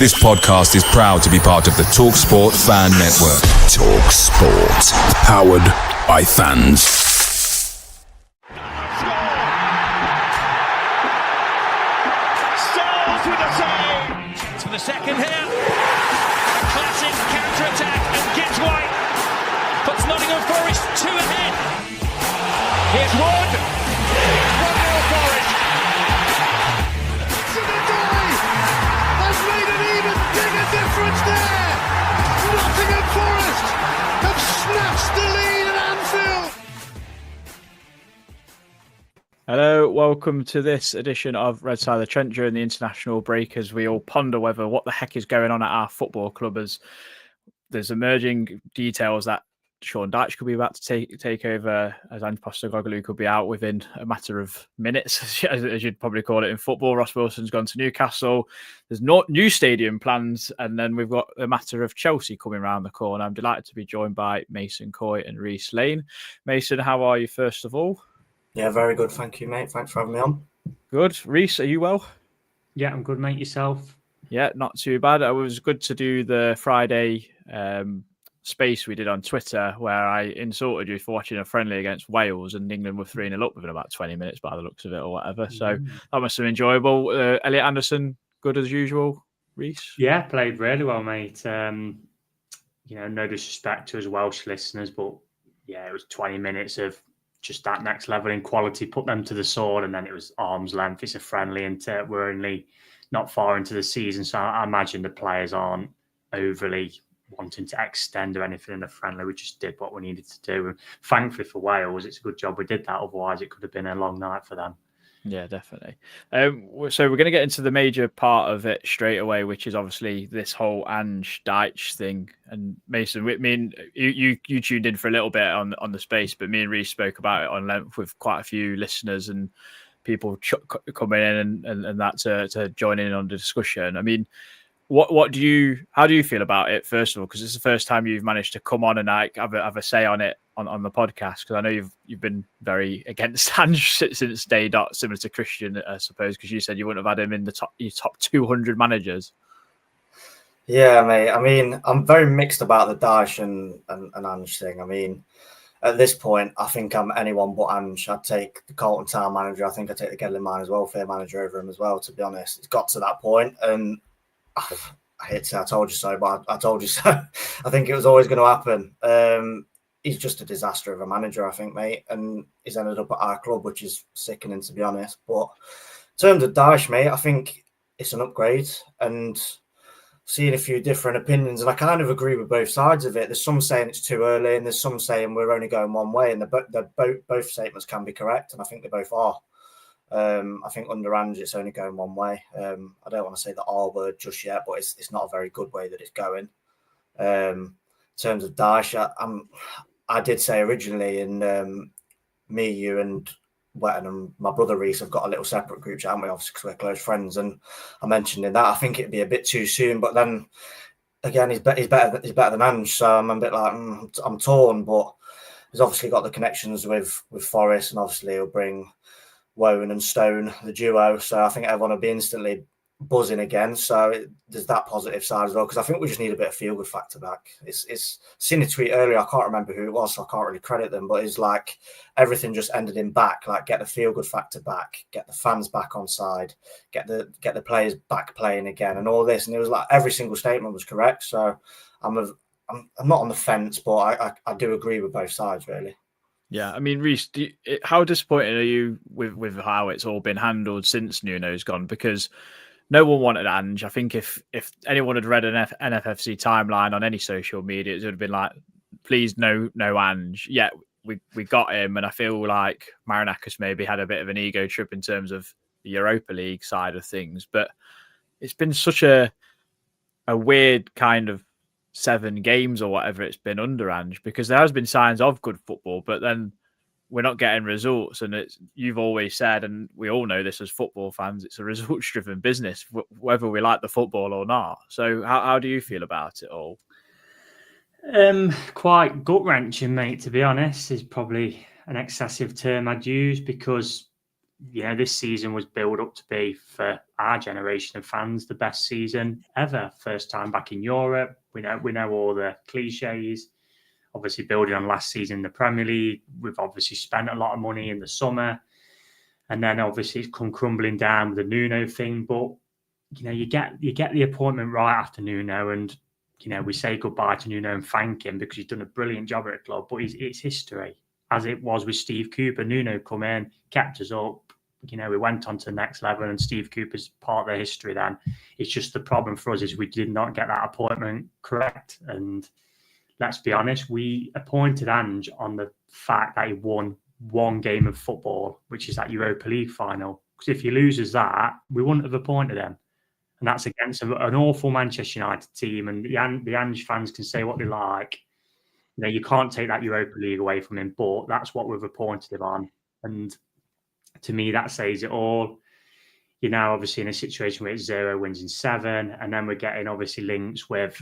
This podcast is proud to be part of the TalkSPORT Fan Network. TalkSPORT. Powered by fans. Styles with a save. To the second here. A classic counter-attack and gets White. Puts Nottingham Forest 2 ahead. Here's Wood. 1-0 Forest. Has made an even bigger difference there. Nottingham Forest have snatched the lead at Anfield. Hello, welcome to this edition of Red Side of the Trent during the international break as we all ponder whether what the heck is going on at our football club as there's emerging details that Sean Dyche could be about to take over, as Ange could be out within a matter of minutes, as you'd probably call it in football. Ross Wilson's gone to Newcastle. There's no new stadium plans, and then we've got a matter of Chelsea coming around the corner. I'm delighted to be joined by Mason Coy and Reiss Lane. Mason, how are you first of all? Yeah, very good. Thank you, mate. Thanks for having me on. Good. Reiss, are you well? Yeah, I'm good, mate. Yourself? Yeah, not too bad. It was good to do the Friday space we did on Twitter where I insulted you for watching a friendly against Wales and England were 3-0 up within about 20 minutes by the looks of it or whatever. So that must have been enjoyable. Elliot Anderson, good as usual. Reiss? Yeah, played really well, mate. No disrespect to us Welsh listeners, but yeah, it was 20 minutes of just that next level in quality, put them to the sword, and then it was arm's length. It's a friendly, and we're only not far into the season, so I imagine the players aren't overly wanting to extend or anything in the friendly. We just did what we needed to do. And thankfully for Wales, it's a good job we did that. Otherwise, it could have been a long night for them. Yeah, definitely. So we're going to get into the major part of it straight away, which is obviously this whole Ange Dyche thing. And Mason, you tuned in for a little bit on the space, but me and Reiss spoke about it on length with quite a few listeners and people coming in and that to join in on the discussion. I mean, how do you feel about it, first of all? Because it's the first time you've managed to come on and have a say on it on the podcast. Because I know you've been very against Ange since day dot, similar to Christian, I suppose, because you said you wouldn't have had him in your top 200 managers. Yeah, mate. I mean, I'm very mixed about the Dyche and Ange thing. I mean, at this point, I think I'm anyone but Ange. I'd take the Colton Town manager. I think I'd take the Gedlin Miners welfare manager over him as well, to be honest. It's got to that point, and I hate to say I told you so, but I told you so. I think it was always going to happen. He's just a disaster of a manager, I think, mate. And he's ended up at our club, which is sickening, to be honest. But in terms of Dyche, mate, I think it's an upgrade. And seeing a few different opinions, and I kind of agree with both sides of it. There's some saying it's too early, and there's some saying we're only going one way. And both statements can be correct, and I think they both are. I think under Ange, it's only going one way. I don't want to say the R word just yet, but it's not a very good way that it's going. In terms of Dyche, I did say originally, and me, you, and Wetton and my brother Reiss have got a little separate group chat, haven't we? Obviously, because we're close friends, and I mentioned in that I think it'd be a bit too soon. But then again, he's better than Ange, so I'm a bit like I'm torn. But he's obviously got the connections with Forest, and obviously he'll bring Woan and Stone, the duo. So I think everyone will be instantly buzzing again. So there's that positive side as well, because I think we just need a bit of feel good factor back. It's seen a tweet earlier, I can't remember who it was, so I can't really credit them, but it's like everything just ended in back, like get the feel good factor back, get the fans back on side, get the players back playing again, and all this. And it was like every single statement was correct. So I'm not on the fence, but I do agree with both sides, really. Yeah, I mean, Reiss, how disappointed are you with how it's all been handled since Nuno's gone? Because no one wanted Ange. I think if anyone had read an NFFC timeline on any social media, it would have been like, please, no Ange. Yeah, we got him, and I feel like Marinakis maybe had a bit of an ego trip in terms of the Europa League side of things. But it's been such a weird kind of 7 games or whatever it's been under Ange, because there has been signs of good football, but then we're not getting results. And you've always said, and we all know this as football fans, it's a results-driven business, whether we like the football or not. So how do you feel about it all? Quite gut-wrenching, mate, to be honest, is probably an excessive term I'd use, because this season was built up to be, for our generation of fans, the best season ever. First time back in Europe. We know all the cliches. Obviously, building on last season in the Premier League, we've obviously spent a lot of money in the summer, and then obviously it's come crumbling down with the Nuno thing. But you get the appointment right after Nuno, and we say goodbye to Nuno and thank him because he's done a brilliant job at the club. But it's history, as it was with Steve Cooper. Nuno come in, kept us up. We went on to the next level, and Steve Cooper's part of the history then. It's just the problem for us is we did not get that appointment correct. And let's be honest, we appointed Ange on the fact that he won one game of football, which is that Europa League final. Because if he loses that, we wouldn't have appointed him. And that's against an awful Manchester United team. And the Ange fans can say what they like. You can't take that Europa League away from him, but that's what we've appointed him on. And to me, that says it all. Obviously in a situation where it's 0 wins in 7, and then we're getting obviously links with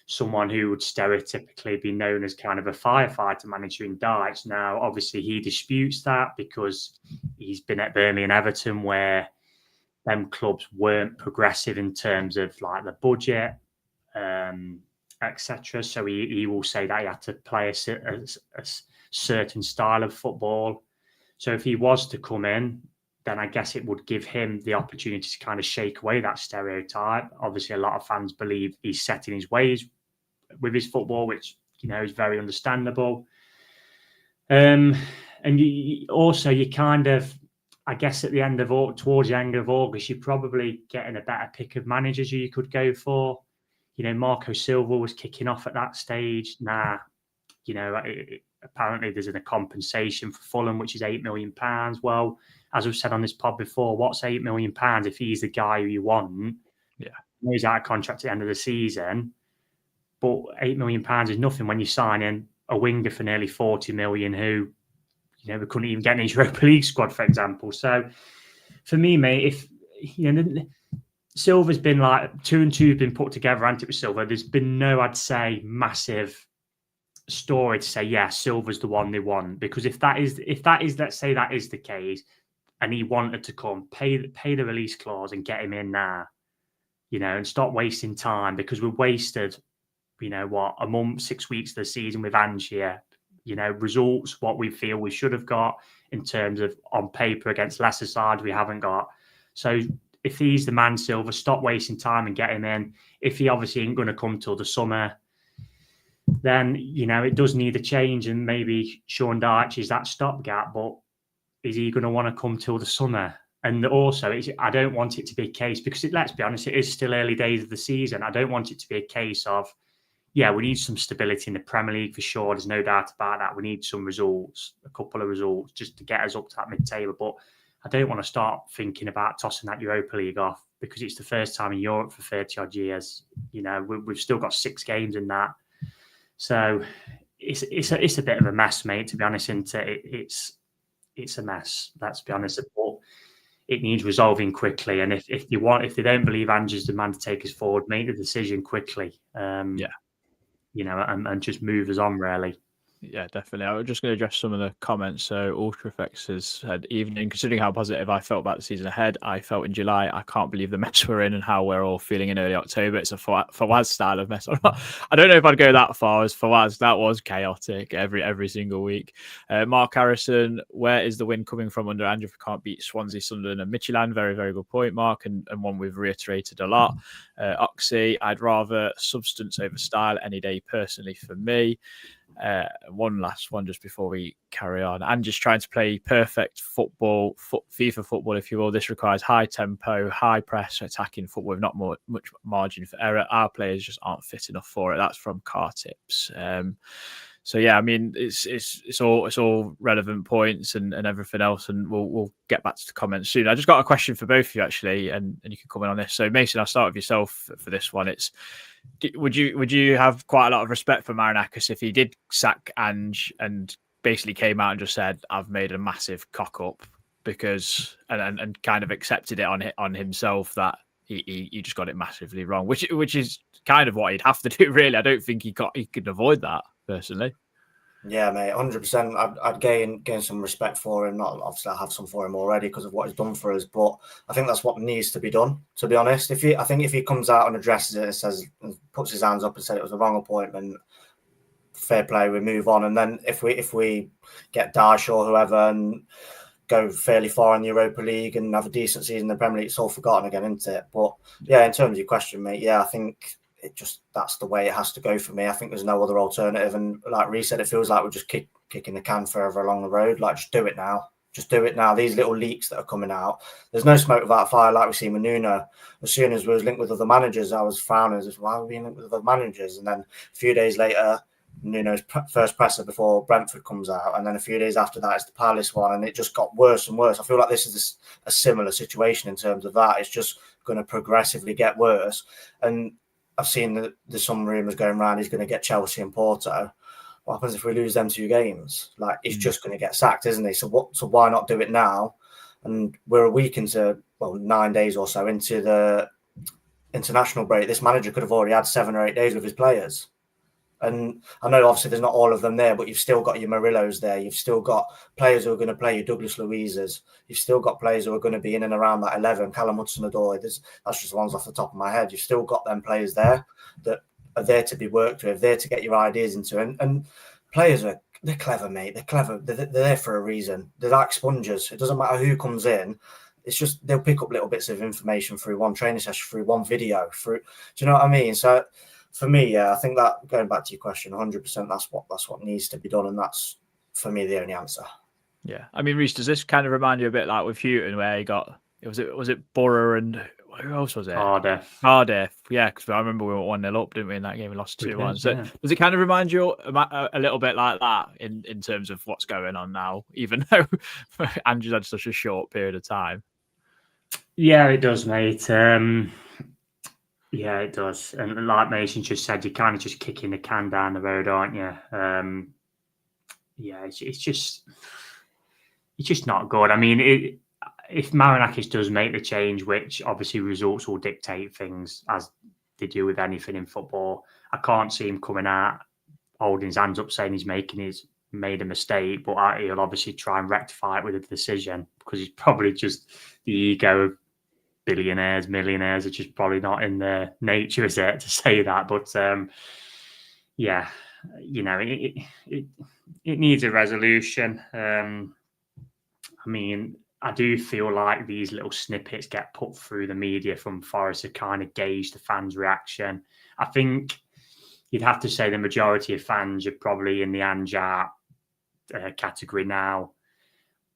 someone who would stereotypically be known as kind of a firefighter manager in Dyche. Now, obviously he disputes that because he's been at Burnley and Everton where them clubs weren't progressive in terms of like the budget, etc. So he will say that he had to play a certain style of football. So if he was to come in, then I guess it would give him the opportunity to kind of shake away that stereotype. Obviously, a lot of fans believe he's set in his ways with his football, which, is very understandable. And you kind of, I guess at the end of towards the end of August, you're probably getting a better pick of managers you could go for. Marco Silva was kicking off at that stage. Apparently there's a compensation for Fulham, which is £8 million. Well, as we've said on this pod before, what's £8 million if he's the guy who you want? Yeah. He's out of contract at the end of the season. But £8 million is nothing when you're signing a winger for nearly 40 million who, we couldn't even get in his Europa League squad, for example. So for me, mate, if, Silva's been like 2 and 2 have been put together, hasn't it, with Silva? There's been no, I'd say, massive story to say, yeah, Silva's the one they want. Because if that is, let's say that is the case, and he wanted to come, pay the release clause and get him in now, and stop wasting time, because we've wasted, a month, 6 weeks of the season with Ange here. Results, what we feel we should have got in terms of on paper against lesser sides, we haven't got. So if he's the man, Silva, stop wasting time and get him in. If he obviously ain't going to come till the summer, then, it does need a change, and maybe Sean Dyche is that stopgap, but is he going to want to come till the summer? And also, I don't want it to be a case, because let's be honest, it is still early days of the season. I don't want it to be a case of, yeah, we need some stability in the Premier League for sure. There's no doubt about that. We need some results, a couple of results, just to get us up to that mid-table. But I don't want to start thinking about tossing that Europa League off, because it's the first time in Europe for 30-odd years. We've still got 6 games in that. So it's a bit of a mess, mate, to be honest. It's a mess, let's be honest. But it needs resolving quickly. And if they don't believe Ange is the man to take us forward, make the decision quickly. And just move us on, really. Yeah, definitely. I was just going to address some of the comments. So Ultrafex has said, evening, considering how positive I felt about the season ahead, I felt in July, I can't believe the mess we're in and how we're all feeling in early October. It's a Fawaz style of mess. I don't know if I'd go that far as Fawaz. That was chaotic every single week. Mark Harrison, where is the win coming from under Ange if we can't beat Swansea, Sunderland and Midtjylland? Very, very good point, Mark, and one we've reiterated a lot. Oxy, I'd rather substance over style any day personally for me. One last one just before we carry on. And just trying to play perfect football, FIFA football, if you will. This requires high tempo, high press, attacking football with not much margin for error. Our players just aren't fit enough for it. That's from Car Tips. So yeah, I mean, it's all relevant points and everything else, and we'll get back to the comments soon. I just got a question for both of you actually, and you can comment on this. So Mason, I'll start with yourself for this one. Would you have quite a lot of respect for Marinakis if he did sack Ange and basically came out and just said, I've made a massive cock up because and kind of accepted it on himself that he just got it massively wrong, which is kind of what he'd have to do, really. I don't think he could avoid that personally. Yeah, mate, 100%. I'd gain some respect for him. Not obviously, I have some for him already because of what he's done for us. But I think that's what needs to be done. To be honest, I think if he comes out and addresses it and says, puts his hands up and said it was the wrong appointment, fair play, we move on. And then if we get Dyche or whoever and go fairly far in the Europa League and have a decent season in the Premier League, it's all forgotten again, isn't it? But yeah, in terms of your question, mate, yeah, I think that's the way it has to go for me. I think there's no other alternative. And like Reiss said, it feels like we're just kicking the can further along the road. Like, just do it now. Just do it now. These little leaks that are coming out, there's no smoke without fire, like we've seen with Nuno. As soon as we was linked with other managers, I was frowning as why are we being linked with other managers? And then a few days later, Nuno's first presser before Brentford comes out, and then a few days after that, it's the Palace one, and it just got worse and worse. I feel like this is a similar situation in terms of that. It's just going to progressively get worse. And I've seen that there's some rumours going around he's going to get Chelsea and Porto. What happens if we lose them 2 games? Like, he's just going to get sacked, isn't he? So why not do it now? And we're a week into, 9 days or so into the international break. This manager could have already had 7 or 8 days with his players. And I know obviously there's not all of them there, but you've still got your Murillos there. You've still got players who are going to play, your Douglas Luizes. You've still got players who are going to be in and around that 11. Callum Hudson-Odoi. That's just ones off the top of my head. You've still got them players there that are there to be worked with, there to get your ideas into. And players they're clever, mate. They're clever. They're there for a reason. They're like sponges. It doesn't matter who comes in. It's just they'll pick up little bits of information through one training session, through one video. Do you know what I mean? So for me, yeah, I think that going back to your question, 100%, that's what needs to be done, and that's for me the only answer. Yeah, I mean, Reiss, does this kind of remind you a bit like with Houghton, where he got was it Borough and who else was it? Cardiff, yeah, because I remember we were 1-0 up, didn't we? In that game, we lost 2-1. So does it kind of remind you a little bit like that in terms of what's going on now, even though Ange's had such a short period of time? Yeah, it does, mate. Yeah, it does. And like Mason just said, you're kind of just kicking the can down the road, aren't you? Yeah, it's just not good. I mean, if Marinakis does make the change, which obviously results will dictate things as they do with anything in football, I can't see him coming out holding his hands up saying he's made a mistake, but he'll obviously try and rectify it with a decision because he's probably just the ego of billionaires, millionaires are just probably not in their nature, is it, to say that? But yeah, you know, it needs a resolution. I mean, I do feel like these little snippets get put through the media from Forest to kind of gauge the fans' reaction. I think you'd have to say the majority of fans are probably in the Ange category now.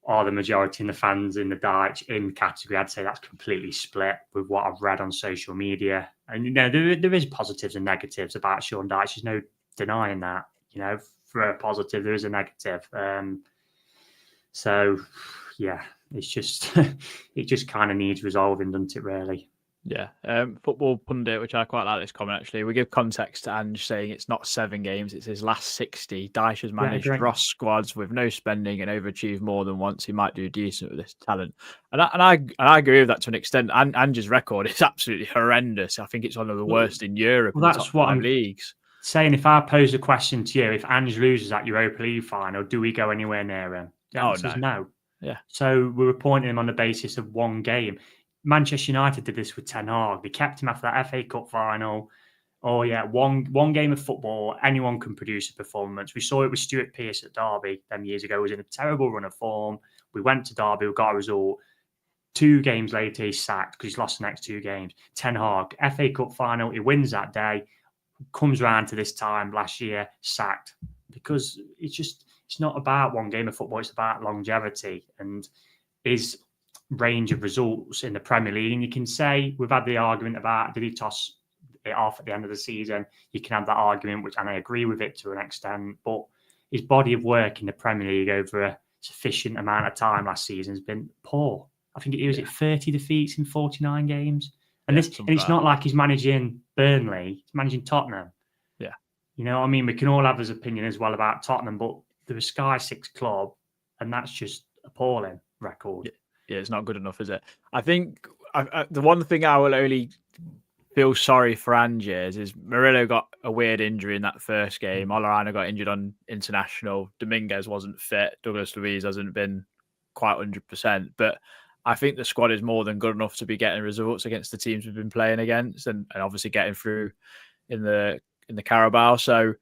Are the majority in the fans in the Dyche in category? I'd say that's completely split with what I've read on social media. And, you know, there is positives and negatives about Sean Dyche. There's no denying that. You know, for a positive, there is a negative. So, yeah, it's just it just kind of needs resolving, doesn't it, really? Yeah. Football Pundit, which I quite like this comment, actually. We give context to Ange saying it's not 7 games, it's his last 60. Dyche has managed Ross squads with no spending and overachieved more than once. He might do decent with this talent. And I agree with that to an extent. Ange's record is absolutely horrendous. I think it's one of the worst in Europe. Well, that's what I'm leagues. Saying, if I pose a question to you, if Ange loses that Europa League final, do we go anywhere near him? The answer is no. Yeah. So we're appointing him on the basis of 1 game. Manchester United did this with Ten Hag. They kept him after that FA Cup final. Oh, yeah, one game of football, anyone can produce a performance. We saw it with Stuart Pearce at Derby 10 years ago. He was in a terrible run of form. We went to Derby, we got a result. 2 games later, he's sacked because he's lost the next 2 games. Ten Hag, FA Cup final, he wins that day, comes round to this time last year, sacked. Because it's not about 1 game of football, it's about longevity and his range of results in the Premier League. And you can say, we've had the argument about did he toss it off at the end of the season? You can have that argument, and I agree with it to an extent, but his body of work in the Premier League over a sufficient amount of time last season has been poor. I think it was 30 defeats in 49 games. And it's not like he's managing Burnley, he's managing Tottenham. Yeah. You know what I mean? We can all have his opinion as well about Tottenham, but they're a Sky 6 club, and that's just appalling record. Yeah, it's not good enough, is it? I think the one thing I will only feel sorry for Ange is Murillo got a weird injury in that first game. Olorana got injured on international. Dominguez wasn't fit. Douglas Luiz hasn't been quite 100%. But I think the squad is more than good enough to be getting results against the teams we've been playing against, and obviously getting through in the Carabao. So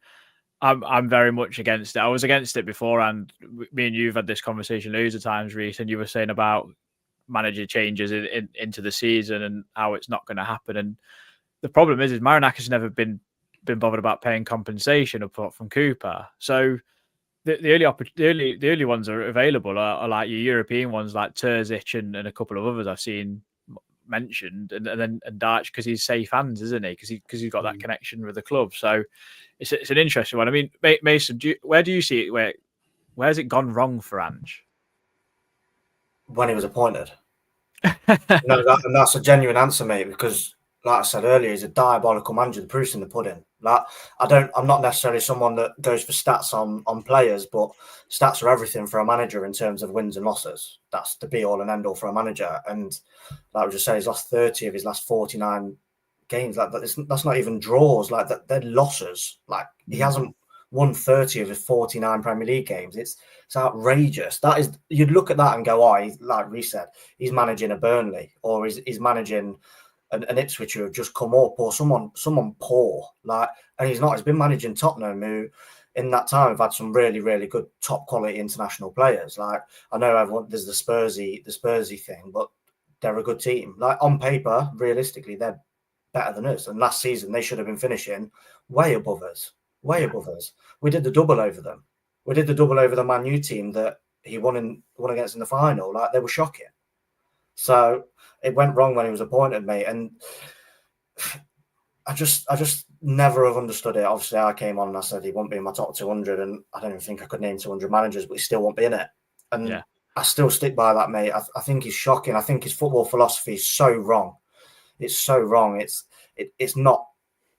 I'm very much against it. I was against it before, and me and you've had this conversation loads of times, Reiss, and you were saying about manager changes into the season and how it's not going to happen. And the problem is Marinakis never been bothered about paying compensation apart from Cooper. So the early ones are available are like your European ones, like Terzic and a couple of others I've seen mentioned, and Dyche, because he's safe hands, isn't he? Because he's got that connection with the club. So it's an interesting one. I mean, Mason, where do you see it? Where's it gone wrong for Ange? When he was appointed. And that's a genuine answer, mate, because like I said earlier, he's a diabolical manager. The proof's in the pudding. Like I'm not necessarily someone that goes for stats on players, but stats are everything for a manager in terms of wins and losses. That's the be all and end all for a manager. And like I just said, he's lost 30 of his last 49 games. Like that's not even draws. Like they're losses. Like he hasn't won 30 of his 49 Premier League games. It's outrageous. That is, you'd look at that and go, oh, like Reiss said, he's managing a Burnley, or he's managing an Ipswich who have just come up, or someone poor. Like, and he's not. He's been managing Tottenham, who in that time have had some really, really good top quality international players. Like, I know everyone, there's the Spursy thing, but they're a good team. Like, on paper, realistically, they're better than us. And last season they should have been finishing way above us. Way above us. We did the double over them. We did the double over the Man U team that he won against in the final. Like, they were shocking. So it went wrong when he was appointed, mate. And I just never have understood it. Obviously, I came on and I said he won't be in my top 200, and I don't even think I could name 200 managers, but he still won't be in it. And I still stick by that, mate. I think he's shocking. I think his football philosophy is so wrong. It's so wrong. It's not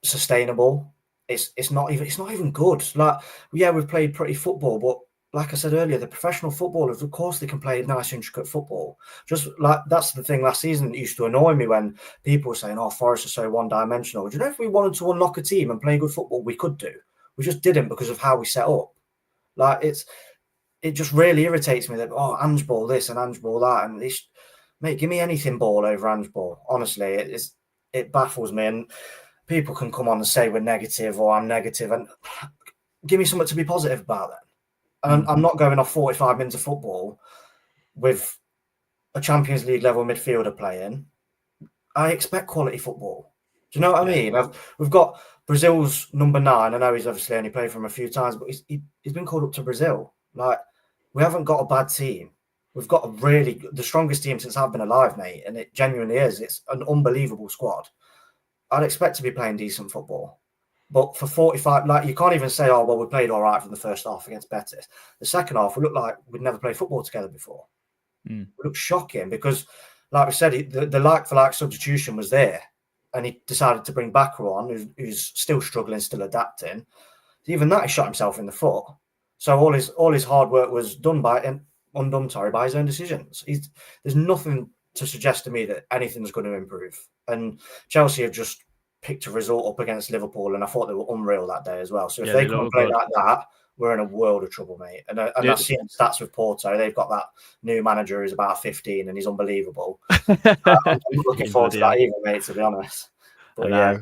sustainable. It's not even good. Like, yeah, we've played pretty football, but like I said earlier, the professional footballers, of course, they can play nice, intricate football. Just like, that's the thing last season that used to annoy me, when people were saying, oh, Forest are so one-dimensional. Do you know, if we wanted to unlock a team and play good football, we could do. We just didn't, because of how we set up. Like, it just really irritates me that, oh, Ange ball this and Ange ball that. And mate, give me anything ball over Ange ball. Honestly, it baffles me. And people can come on and say we're negative or I'm negative, and give me something to be positive about then. And I'm not going off 45 minutes of football with a Champions League level midfielder playing. I expect quality football. Do you know what I mean? We've got Brazil's number 9. I know he's obviously only played for him a few times, but he's been called up to Brazil. Like, we haven't got a bad team. We've got the strongest team since I've been alive, mate. And it genuinely is. It's an unbelievable squad. I'd expect to be playing decent football. But for 45, like, you can't even say, oh, well, we played all right from the first half against Betis. The second half, we looked like we'd never played football together before. We looked shocking because, like we said, the like-for-like substitution was there. And he decided to bring Bakar on, who's still struggling, still adapting. Even that, he shot himself in the foot. So all his hard work was undone by his own decisions. There's nothing to suggest to me that anything's going to improve. And Chelsea have just picked a result up against Liverpool, and I thought they were unreal that day as well. So if they come and play like that, we're in a world of trouble, mate. And I've seen stats with Porto. They've got that new manager who's about 15 and he's unbelievable. I'm looking forward to that even, mate, to be honest. But yeah.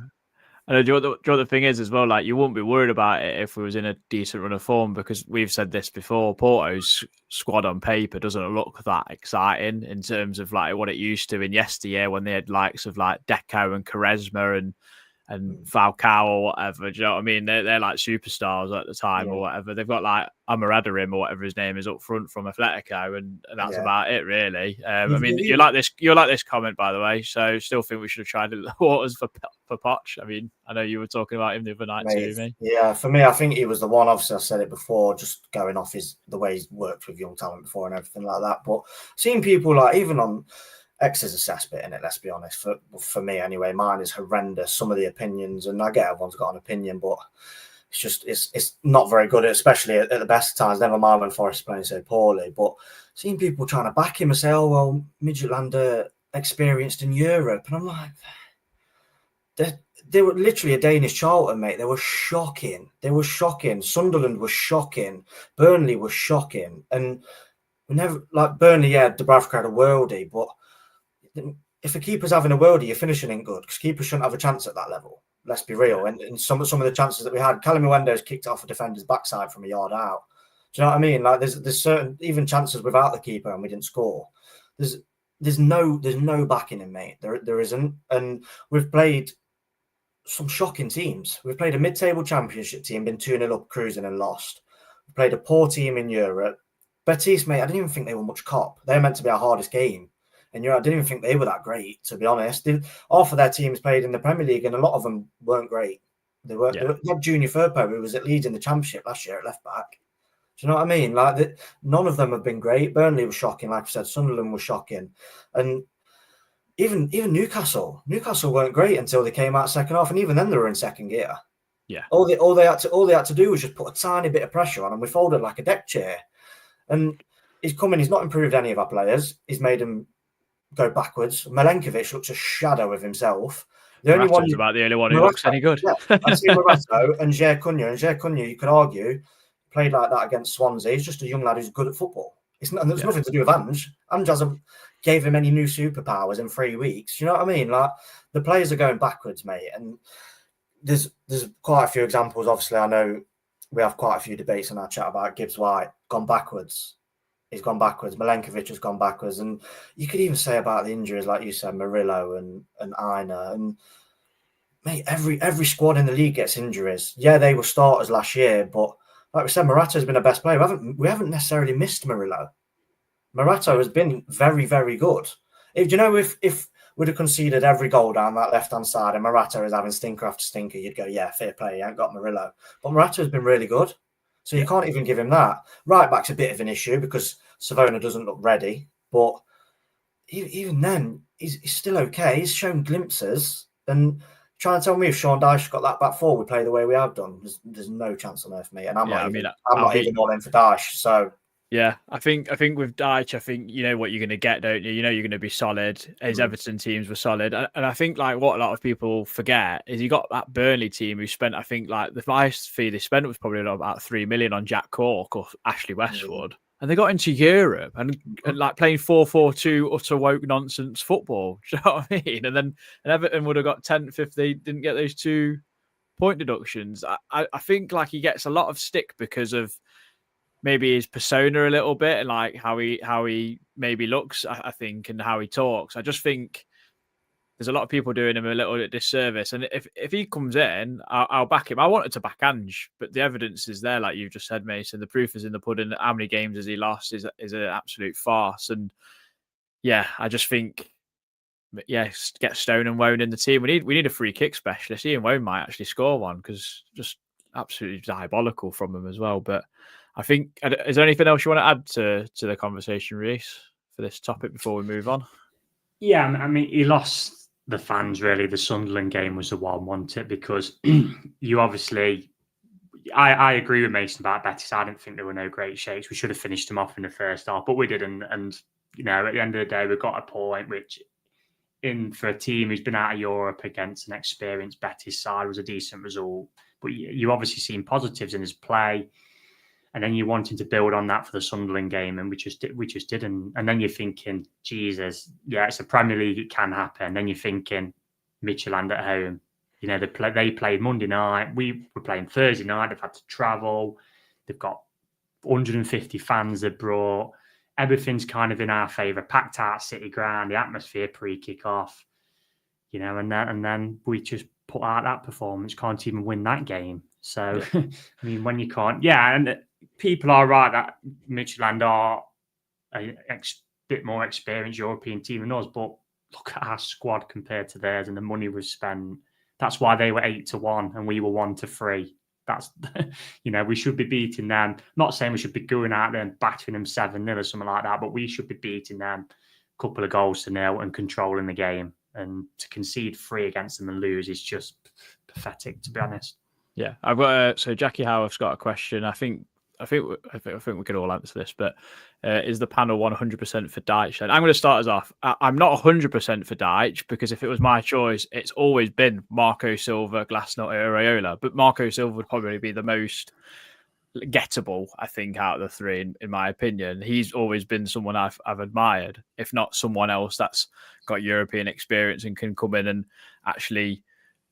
I know, do you know what the thing is as well? Like, you wouldn't be worried about it if we was in a decent run of form, because we've said this before. Porto's squad on paper doesn't look that exciting in terms of like what it used to in yesteryear, when they had likes of like Deco and Quaresma and Falcao or whatever. Do you know what I mean? They're like superstars at the time or whatever. They've got like Amaradarim or whatever his name is up front from Atletico, and that's about it, really. I mean, you like this comment, by the way. So still think we should have tried the waters for Poch. I mean, I know you were talking about him the other night too, mate. Yeah, for me, I think he was the one. Obviously, I said it before, just going off the way he's worked with young talent before and everything like that. But seeing people like, even on X's a cesspit in it, let's be honest. For me anyway, mine is horrendous. Some of the opinions, and I get everyone's got an opinion, but it's not very good, especially at the best times. Never mind when Forest is playing so poorly. But seeing people trying to back him and say, "Oh well, Midtjylland experienced in Europe," and I'm like, they were literally a Danish Charlton, mate. They were shocking. Sunderland was shocking. Burnley was shocking. And we never, like Burnley, yeah, Dubravka had a worldie, but if a keeper's having a worldie, your finishing ain't good because keepers shouldn't have a chance at that level. Let's be real. And some of the chances that we had, Callum Mendes kicked off a defender's backside from a yard out. Do you know what I mean? Like there's certain even chances without the keeper and we didn't score. There's no backing him, mate. There isn't. And we've played some shocking teams. We've played a mid-table championship team, been 2-0 up cruising and lost. We played a poor team in Europe. Betis, mate, I didn't even think they were much cop. They were meant to be our hardest game. And I didn't even think they were that great, to be honest. Half of their teams played in the Premier League and a lot of them weren't great. They had Junior Firpo, who was at Leeds in the championship last year at left back. Do you know what I mean? Like none of them have been great. Burnley was shocking, like I said. Sunderland was shocking. And even Newcastle weren't great until they came out second half, and even then they were in second gear. Yeah. All they had to do was just put a tiny bit of pressure on, and we folded like a deck chair. And he's not improved any of our players. He's made them go backwards. Milenkovic looks a shadow of himself. The only one about the only one who looks any good. Yeah, I've seen Morato and Jair Cunha. And Jair Cunha, you could argue, played like that against Swansea. He's just a young lad who's good at football. There's nothing to do with Ange. Ange hasn't gave him any new superpowers in 3 weeks. You know what I mean? Like the players are going backwards, mate. And there's quite a few examples. Obviously, I know we have quite a few debates in our chat about Gibbs White gone backwards. He's gone backwards. Milenkovic has gone backwards. And you could even say about the injuries, like you said, Murillo and Aina. And mate, every squad in the league gets injuries. Yeah, they were starters last year, but like we said, Morata's been the best player. We haven't necessarily missed Murillo. Morata has been very, very good. If we'd have conceded every goal down that left-hand side and Morata is having stinker after stinker, you'd go, yeah, fair play, you ain't got Murillo. But Morata has been really good. So you can't even give him that. Right back's a bit of an issue because Savona doesn't look ready. But even then, he's still okay. He's shown glimpses. And try and tell me if Sean Dyche got that back four, we play the way we have done. There's no chance on earth, mate. And I'm not even all in for Dyche. So yeah, I think with Dyche, I think you know what you're going to get, don't you? You know you're going to be solid. His Everton teams were solid, and I think like what a lot of people forget is you got that Burnley team who spent, I think like the highest fee they spent was probably about 3 million on Jack Cork or Ashley Westwood, and they got into Europe and like playing 4-4-2 utter woke nonsense football. Do you know what I mean? And Everton would have got 10th if they didn't get those 2 point deductions. I think like he gets a lot of stick because of maybe his persona a little bit and like how he maybe looks, I think, and how he talks. I just think there's a lot of people doing him a little disservice. And if he comes in, I'll back him. I wanted to back Ange, but the evidence is there, like you've just said, Mason. The proof is in the pudding. How many games has he lost is an absolute farce. And yeah, I just think, yeah, get Stone and Wone in the team. We need a free kick specialist. Ian Wone might actually score one because just absolutely diabolical from him as well. But I think, is there anything else you want to add to the conversation, Reiss, for this topic before we move on? Yeah, I mean, he lost the fans, really. The Sunderland game was the one, wasn't it? Because you obviously, I agree with Mason about Betis. I didn't think there were no great shapes. We should have finished them off in the first half, but we didn't. And, you know, at the end of the day, we got a point, which for a team who's been out of Europe against an experienced Betis side was a decent result. But you obviously seen positives in his play. And then you're wanting to build on that for the Sunderland game, and we just didn't. And then you're thinking, Jesus, yeah, it's a Premier League, it can happen. And then you're thinking, Midtjylland at home. You know, they played Monday night. We were playing Thursday night. They've had to travel. They've got 150 fans they brought. Everything's kind of in our favour. Packed out City ground, the atmosphere pre-kick-off. You know, and then we just put out that performance. Can't even win that game. So, I mean, when you can't, and people are right that Midtjylland are a bit more experienced European team than us, but look at our squad compared to theirs and the money we've spent. That's why they were 8-1 and we were 1-3. That's, you know, we should be beating them. Not saying we should be going out there and battering them 7-0 or something like that, but we should be beating them a couple of goals to nil and controlling the game. And to concede 3 against them and lose is just pathetic, to be honest. Yeah, I've got so Jackie Howarth's got a question. I think I think we could all answer this, but is the panel 100% for Dyche? And I'm going to start us off. I'm not 100% for Dyche because if it was my choice, it's always been Marco Silva, Glasnost, Areola. But Marco Silva would probably be the most gettable, I think, out of the three, in my opinion. He's always been someone I've admired, if not someone else that's got European experience and can come in and actually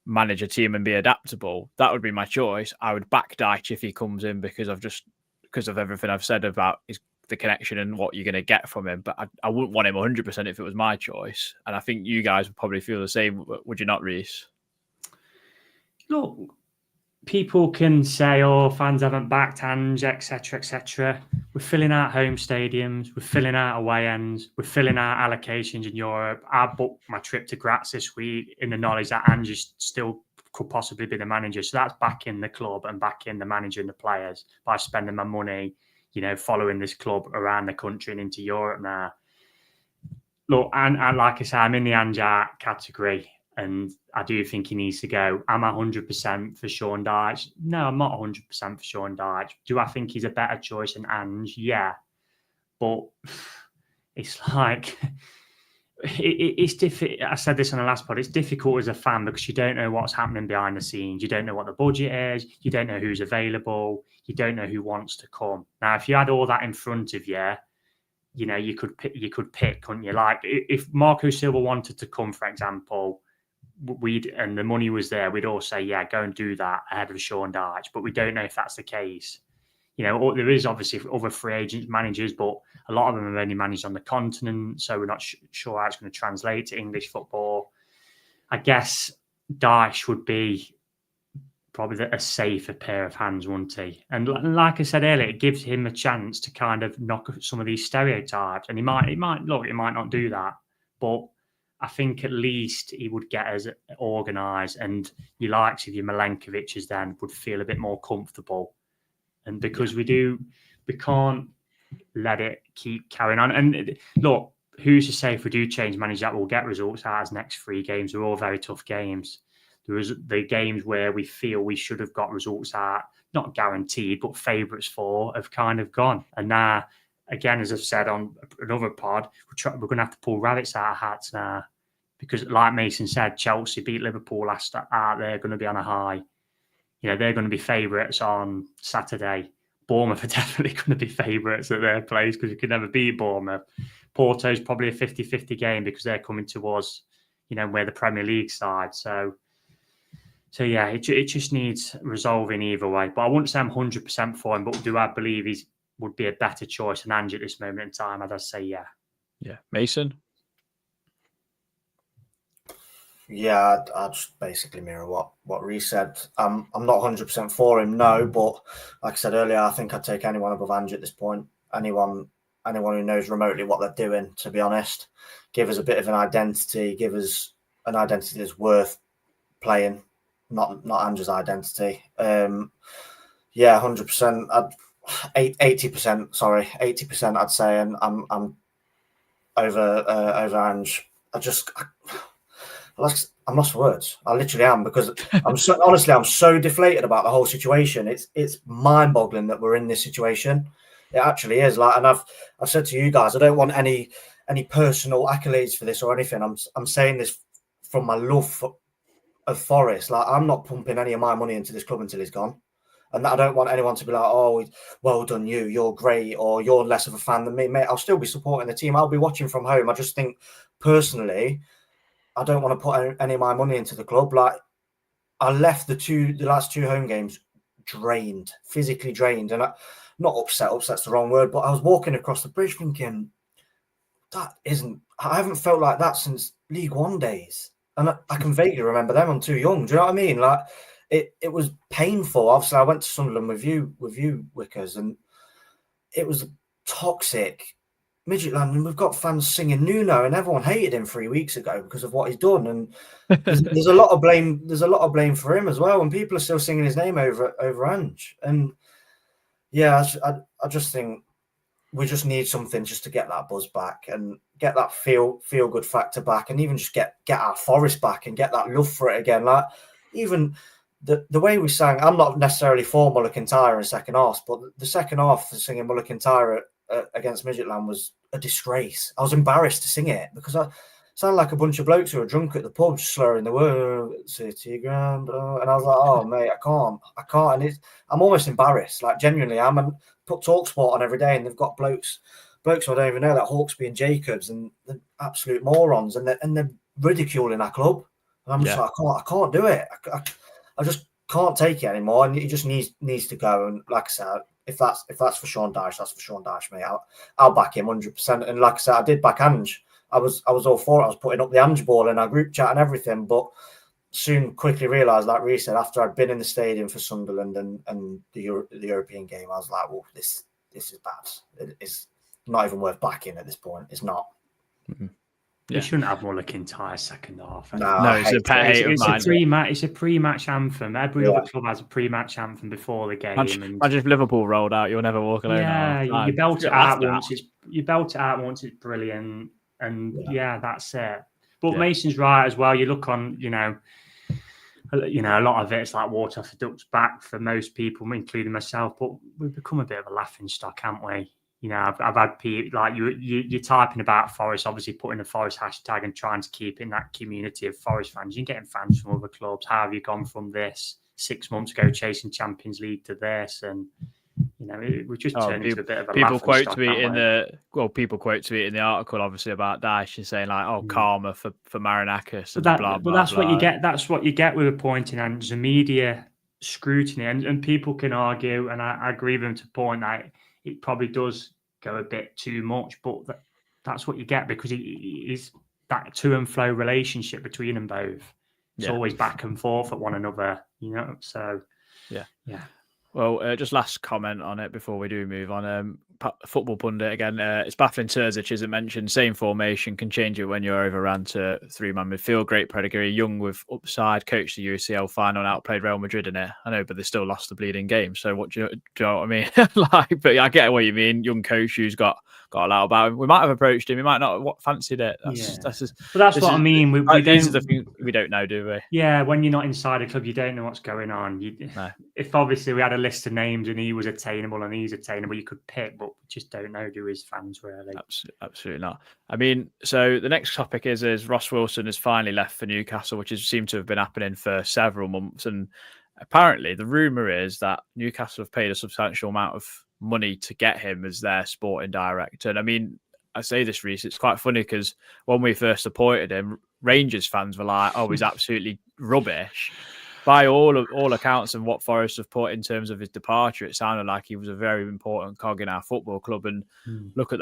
manage a team and be adaptable. That would be my choice. I would back Dyche if he comes in because of everything I've said about the connection and what you're going to get from him. But I wouldn't want him 100% if it was my choice. And I think you guys would probably feel the same. Would you not, Reiss? Look, people can say, "Oh, fans haven't backed Ange, etc., etc." We're filling out home stadiums, we're filling out away ends, we're filling out allocations in Europe. I booked my trip to Graz this week in the knowledge that Ange still could possibly be the manager. So that's backing the club and backing the manager and the players by spending my money, following this club around the country and into Europe now. Look, and like I say, I'm in the Ange category. And I do think he needs to go. Am I 100% for Sean Dyche? No, I'm not 100% for Sean Dyche. Do I think he's a better choice than Ange? Yeah. But it's like, it's difficult. I said this on the last pod. It's difficult as a fan because you don't know what's happening behind the scenes. You don't know what the budget is. You don't know who's available. You don't know who wants to come. Now, if you had all that in front of you, you could pick, couldn't you? Like, if Marco Silva wanted to come, for example, and the money was there, we'd all say, yeah, go and do that ahead of Sean Dyche. But we don't know if that's the case. There is obviously other free agents, managers, but a lot of them have only managed on the continent, so we're not sure how it's going to translate to English football. I guess Dyche would be probably a safer pair of hands, wouldn't he? And like I said earlier, it gives him a chance to kind of knock some of these stereotypes. And he might not do that, but I think at least he would get us organised, and your likes of your Milenković's then would feel a bit more comfortable. And because we can't let it keep carrying on. And look, who's to say if we do change manager that we'll get results out of his next 3 games? They're all very tough games. There was the games where we feel we should have got results out, not guaranteed, but favourites for, have kind of gone. And now, again, as I've said on another pod, we're going to have to pull rabbits out of hats now. Because like Mason said, Chelsea beat Liverpool last out. They're going to be on a high. They're going to be favourites on Saturday. Bournemouth are definitely going to be favourites at their place because you could never beat Bournemouth. Porto's probably a 50-50 game because they're coming to us, we're the Premier League side. So yeah, it just needs resolving either way. But I wouldn't say I'm 100% for him, but do I believe he would be a better choice than Ange at this moment in time? I'd say yeah. Yeah. Mason? Yeah, I'd just basically mirror what Reiss said. I'm not 100% for him, no, but like I said earlier, I think I'd take anyone above Ange at this point. Anyone who knows remotely what they're doing, to be honest. Give us a bit of an identity, give us an identity that's worth playing, not Ange's identity. Yeah, 100%. 80%, I'd say, and I'm over Ange. I'm lost for words. I literally am, because I'm so deflated about the whole situation. It's mind-boggling that we're in this situation. It actually is. And I've said to you guys, I don't want any personal accolades for this or anything. I'm saying this from my love of Forest. I'm not pumping any of my money into this club until he's gone, and I don't want anyone to be like, "Oh, well done, you're great," or "You're less of a fan than me, mate." I'll still be supporting the team. I'll be watching from home. I just think personally, I don't want to put any of my money into the club. I left the last 2 home games drained, physically drained, and not upset. Upset's the wrong word, but I was walking across the bridge thinking, I haven't felt like that since League One days, and I can vaguely remember them. I'm too young. Do you know what I mean? It was painful. Obviously, I went to Sunderland with you, Wickers, and it was toxic. Midgetland, and we've got fans singing Nuno, and everyone hated him 3 weeks ago because of what he's done. And there's a lot of blame. There's a lot of blame for him as well, and people are still singing his name over Ange. And yeah, I just think we just need something just to get that buzz back and get that feel good factor back, and even just get our Forest back and get that love for it again. Even the way we sang, I'm not necessarily for Muller Kintyre in second half, but the second half of singing Muller Kintyre against Midgetland was a disgrace. I was embarrassed to sing it because I sounded like a bunch of blokes who were drunk at the pub, slurring the word City Ground, and I was like, oh mate, I can't, and I'm almost embarrassed, like genuinely. And put TalkSPORT on every day, and they've got blokes who I don't even know, like Hawksby and Jacobs, and they're absolute morons, and they're ridiculing our club, and I'm just like, I can't do it. I just can't take it anymore, and he just needs to go. And like I said, if that's for Sean Dyche, that's for Sean Dyche, mate. I'll back him 100%. And like I said, I did back Ange. I was all for it. I was putting up the Ange ball in our group chat and everything, but soon quickly realised, like Reiss said, after I'd been in the stadium for Sunderland and the European game, I was like, well, this is bad. It's not even worth backing at this point. It's not. Mm-hmm. You shouldn't have Muller Kintyre second half. No, it's a pet hate of mine. It's a pre-match anthem. Every other club has a pre-match anthem before the game. Imagine if Liverpool rolled out, you'll never walk alone. Yeah, you belt it out once. You belt it out once. It's brilliant, and that's it. But Mason's right as well. You look on, a lot of it's like water off a duck's back for most people, including myself. But we've become a bit of a laughing stock, haven't we? I've had people like you're typing about Forest, obviously putting the Forest hashtag and trying to keep in that community of Forest fans. You're getting fans from other clubs. How have you gone from this 6 months ago chasing Champions League to this? And we just turned into a bit of a people quote tweet in the article, obviously, about Dyche and saying like, karma for Marinakis. But that's what you get. That's what you get with appointing and the media scrutiny, and people can argue, and I agree with them to point that it probably does go a bit too much, but that's what you get because it is that to and fro relationship between them both. It's always back and forth at one another, So yeah. Well, just last comment on it before we do move on. Football pundit again. It's baffling Terzic isn't mentioned. Same formation, can change it when you're overran to 3-man midfield. Great pedigree, young with upside. Coached the UCL final and outplayed Real Madrid in it. I know, but they still lost the bleeding game. So what do you know what I mean? But I get what you mean. Young coach who's got a lot about him. We might have approached him. He might not have fancied it. That's what I mean. These are the things we don't know, do we? Yeah, when you're not inside a club, you don't know what's going on. No. If obviously we had a list of names and he was attainable and he's attainable, you could pick, but we just don't know, do his fans really? Absolutely not. I mean, so the next topic is Ross Wilson has finally left for Newcastle, which has seemed to have been happening for several months. And apparently the rumour is that Newcastle have paid a substantial amount of money to get him as their sporting director. And I mean, I say this, Reiss, it's quite funny because when we first appointed him, Rangers fans were like, oh, he's absolutely rubbish. By all accounts and what Forest have put in terms of his departure, it sounded like he was a very important cog in our football club. And look at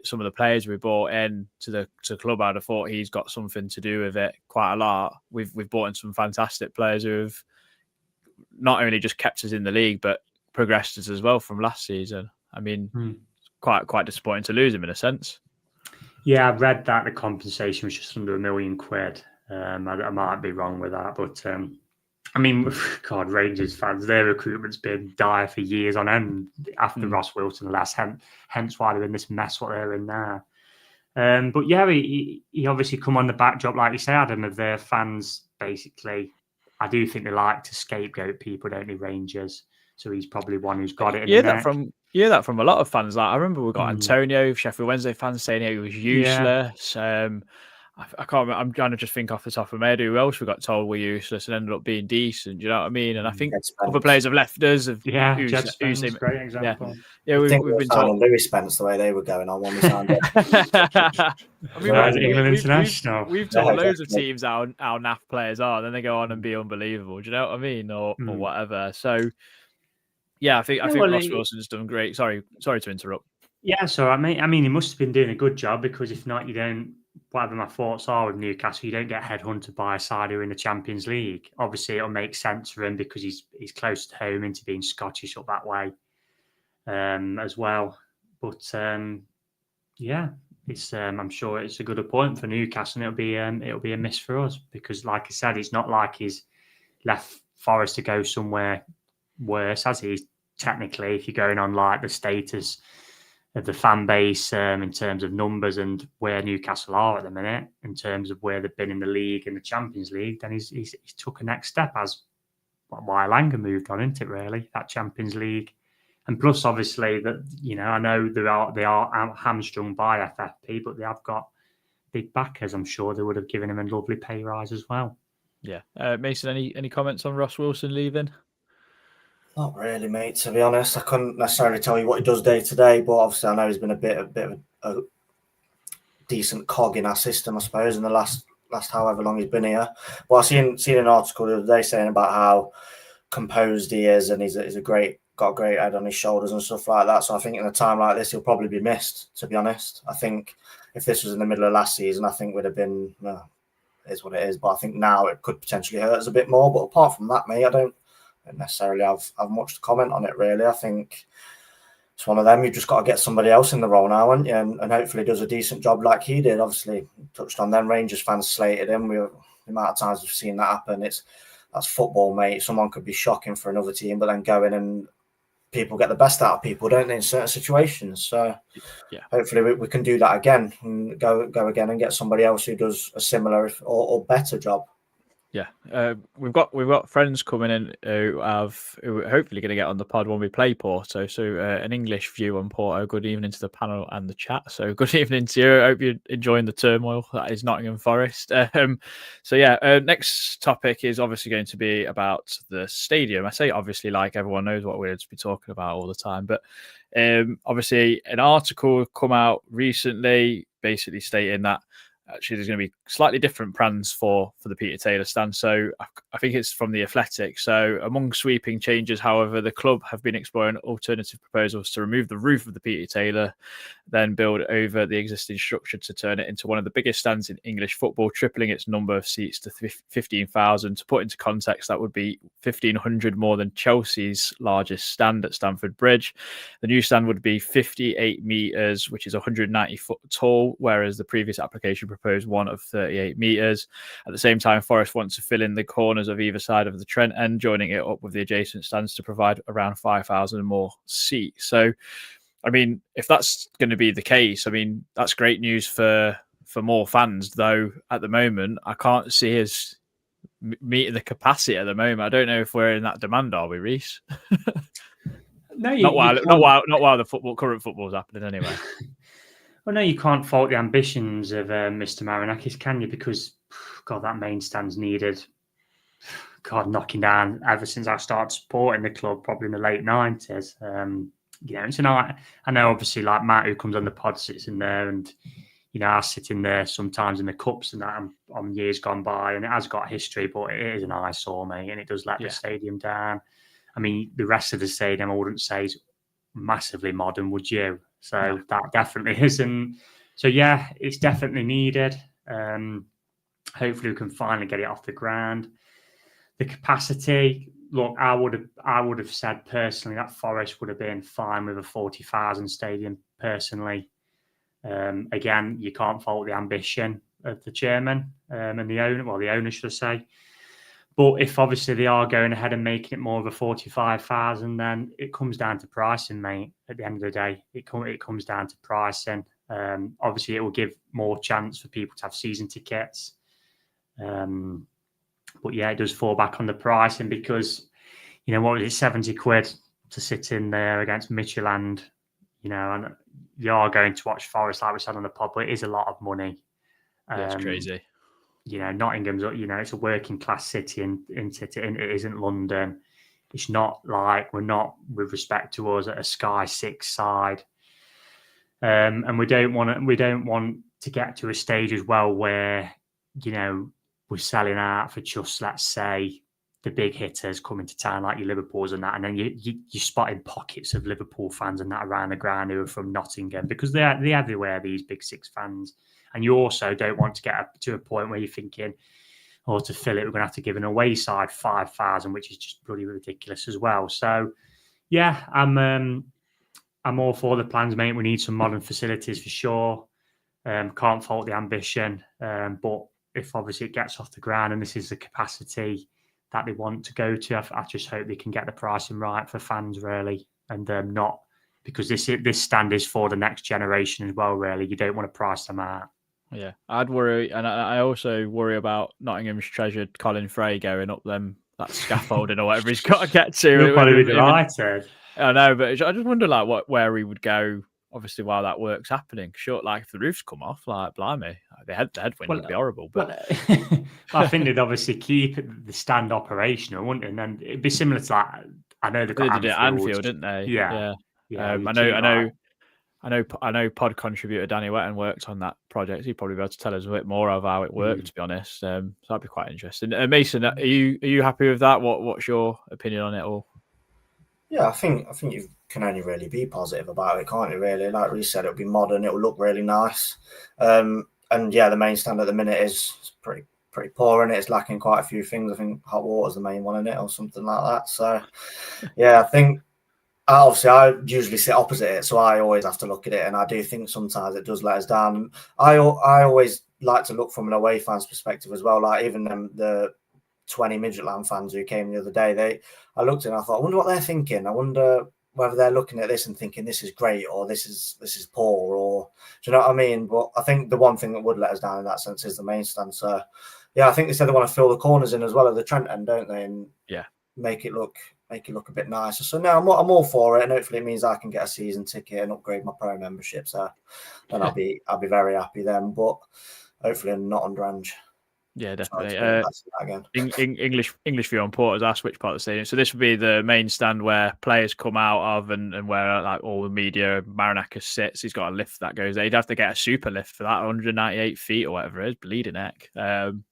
some of the players we brought in to the club. I'd have thought he's got something to do with it quite a lot. We've brought in some fantastic players who have not only just kept us in the league, but progressed us as well from last season. I mean, quite disappointing to lose him in a sense. Yeah, I've read that the compensation was just under £1 million. I might be wrong with that, but I mean, God, Rangers fans, their recruitment's been dire for years on end after Ross Wilson last, hence why they're in this mess what they're in now. But yeah, he obviously come on the backdrop, like you say, Adam, of their fans, basically. I do think they like to scapegoat people, don't they, Rangers? So he's probably one who's got it in the neck. You hear that from a lot of fans. Like I remember we got Antonio, Sheffield Wednesday fans saying he was useless. I can't remember. I'm trying to just think off the top of my head who else we got told we're useless and ended up being decent. Do you know what I mean? And I think other players have left us. Jed Spence, great example. Yeah, we've been told. Louis Spence the way they were going on when we signed it. I mean, England international. We've told loads of teams how naff players are, and then they go on and be unbelievable. Do you know what I mean, or whatever? So, yeah, I think Ross Wilson's done great. Sorry to interrupt. Yeah, so I mean, he must have been doing a good job because if not, you don't. Whatever my thoughts are with Newcastle, you don't get headhunted by a side who are in the Champions League. Obviously, it'll make sense for him because he's close to home into being Scottish up that way as well. But yeah, it's I'm sure it's a good appointment for Newcastle, and it'll be a miss for us because, like I said, it's not like he's left Forest to go somewhere worse, as he's technically, if you're going on like the status of the fan base in terms of numbers and where Newcastle are at the minute, in terms of where they've been in the league and the Champions League, then he's took a next step, as why Langer moved on, isn't it? Really, that Champions League, and plus obviously that I know they are hamstrung by FFP, but they have got big backers. I'm sure they would have given him a lovely pay rise as well. Yeah, Mason, any comments on Ross Wilson leaving? Not really, mate. To be honest, I couldn't necessarily tell you what he does day to day, but obviously I know he's been a bit of a decent cog in our system, I suppose, in the last however long he's been here. Well, I seen an article the other day saying about how composed he is, and he's got a great head on his shoulders and stuff like that. So I think in a time like this, he'll probably be missed. To be honest, I think if this was in the middle of last season, I think would have been it is what it is. But I think now it could potentially hurt us a bit more. But apart from that, mate, I don't necessarily have much to comment on it. Really, I think it's one of them. You've just got to get somebody else in the role now, haven't you? And hopefully does a decent job like he did. Obviously, touched on them. Rangers fans slated him. The amount of times we've seen that happen, that's football, mate. Someone could be shocking for another team, but then go in and people get the best out of people, don't they, in certain situations? So yeah, hopefully we can do that again and go again and get somebody else who does a similar or better job. Yeah, we've got friends coming in who are hopefully going to get on the pod when we play Porto. So an English view on Porto. Good evening to the panel and the chat. So good evening to you. I hope you're enjoying the turmoil that is Nottingham Forest. Next topic is obviously going to be about the stadium. I say obviously like everyone knows what we're to be talking about all the time, but obviously an article come out recently basically stating that actually there's going to be slightly different plans for the Peter Taylor stand. So I think it's from The Athletic. So among sweeping changes, however, the club have been exploring alternative proposals to remove the roof of the Peter Taylor, then build over the existing structure to turn it into one of the biggest stands in English football, tripling its number of seats to 15,000. To put into context, that would be 1,500 more than Chelsea's largest stand at Stamford Bridge. The new stand would be 58 metres, which is 190 foot tall, whereas the previous application proposed one of 38 metres. At the same time, Forest wants to fill in the corners of either side of the Trent end, joining it up with the adjacent stands to provide around 5,000 more seats. So, I mean, if that's going to be the case, I mean, that's great news for more fans, though at the moment, I can't see us meeting the capacity at the moment. I don't know if we're in that demand, are we, Reiss? No, not while the current football's happening anyway. Well, no, you can't fault the ambitions of Mr. Marinakis, can you? Because, God, that main stand's needed. God, knocking down ever since I started supporting the club, probably in the late 90s. It's I know obviously like Matt, who comes on the pod, sits in there, and I sit in there sometimes in the cups and that on years gone by, and it has got history, but it is an eyesore, mate, and it does let the stadium down. I mean, the rest of the stadium, I wouldn't say is massively modern, would you? So that definitely isn't. So yeah, it's definitely needed. Hopefully we can finally get it off the ground. The capacity, look, I would have said personally that Forest would have been fine with a 40,000 stadium personally. Again, you can't fault the ambition of the chairman and the owner, should I say. But if obviously they are going ahead and making it more of a 45,000, then it comes down to pricing, mate. At the end of the day, it comes down to pricing. Obviously, it will give more chance for people to have season tickets. But yeah, it does fall back on the pricing because, what was it, 70 quid to sit in there against Midtjylland, and you are going to watch Forest, like we said on the pod, but it is a lot of money. It's crazy. Nottingham's, it's a working class city and it isn't London. It's not like we're not, with respect to us, at a Sky 6 side. And we don't want to get to a stage as well where, we're selling out for just, let's say, the big hitters coming to town like your Liverpools and that, and then you're spotting pockets of Liverpool fans and that around the ground who are from Nottingham, because they're everywhere, these big six fans. And you also don't want to get up to a point where you're thinking, to fill it, we're going to have to give an away side 5,000, which is just bloody ridiculous as well. So, yeah, I'm all for the plans, mate. We need some modern facilities for sure. Can't fault the ambition, but if obviously it gets off the ground and this is the capacity that they want to go to, I just hope they can get the pricing right for fans, really, and not because this stand is for the next generation as well. Really, you don't want to price them out. Yeah, I'd worry, and I also worry about Nottingham's treasured Colin Frey going up them that scaffolding or whatever he's got to get to. He'll probably be delighted. I know, but I just wonder like where he would go. Obviously, while that work's happening, sure. Like if the roof's come off, like blimey, the headwind would be horrible. But I think they'd obviously keep the stand operational, wouldn't it? And then it'd be similar to that. I know they got Anfield, didn't they? Yeah. I know. Pod contributor Danny Wetton worked on that project. He'd probably be able to tell us a bit more of how it worked. To be honest, so that'd be quite interesting. Mason, are you happy with that? What's your opinion on it all? Yeah, I think you can only really be positive about it, can't you? Really, like Reiss said, it'll be modern. It'll look really nice. And yeah, the main stand at the minute is pretty poor, and it's lacking quite a few things. I think hot water's the main one in it, or something like that. So yeah, I think obviously I usually sit opposite it, so I always have to look at it, and I do think sometimes it does let us down. I always like to look from an away fan's perspective as well. Like even the 20 Midgetland fans who came the other day, I looked and I thought, I wonder what they're thinking. I wonder whether they're looking at this and thinking this is great or this is poor, or do you know what I mean? But I think the one thing that would let us down in that sense is the main stand. So yeah, I think they said they want to fill the corners in as well at the Trent end, don't they? And make it look a bit nicer. So now I'm all for it, and hopefully it means I can get a season ticket and upgrade my pro membership. So then I'll be very happy then. But hopefully not under Ange. Yeah, definitely. English view on Porter's asked which part of the stadium. So this would be the main stand where players come out of and where like all the media, Marinakis sits. He's got a lift that goes there. He'd have to get a super lift for that, 198 feet or whatever it is, bleeding neck.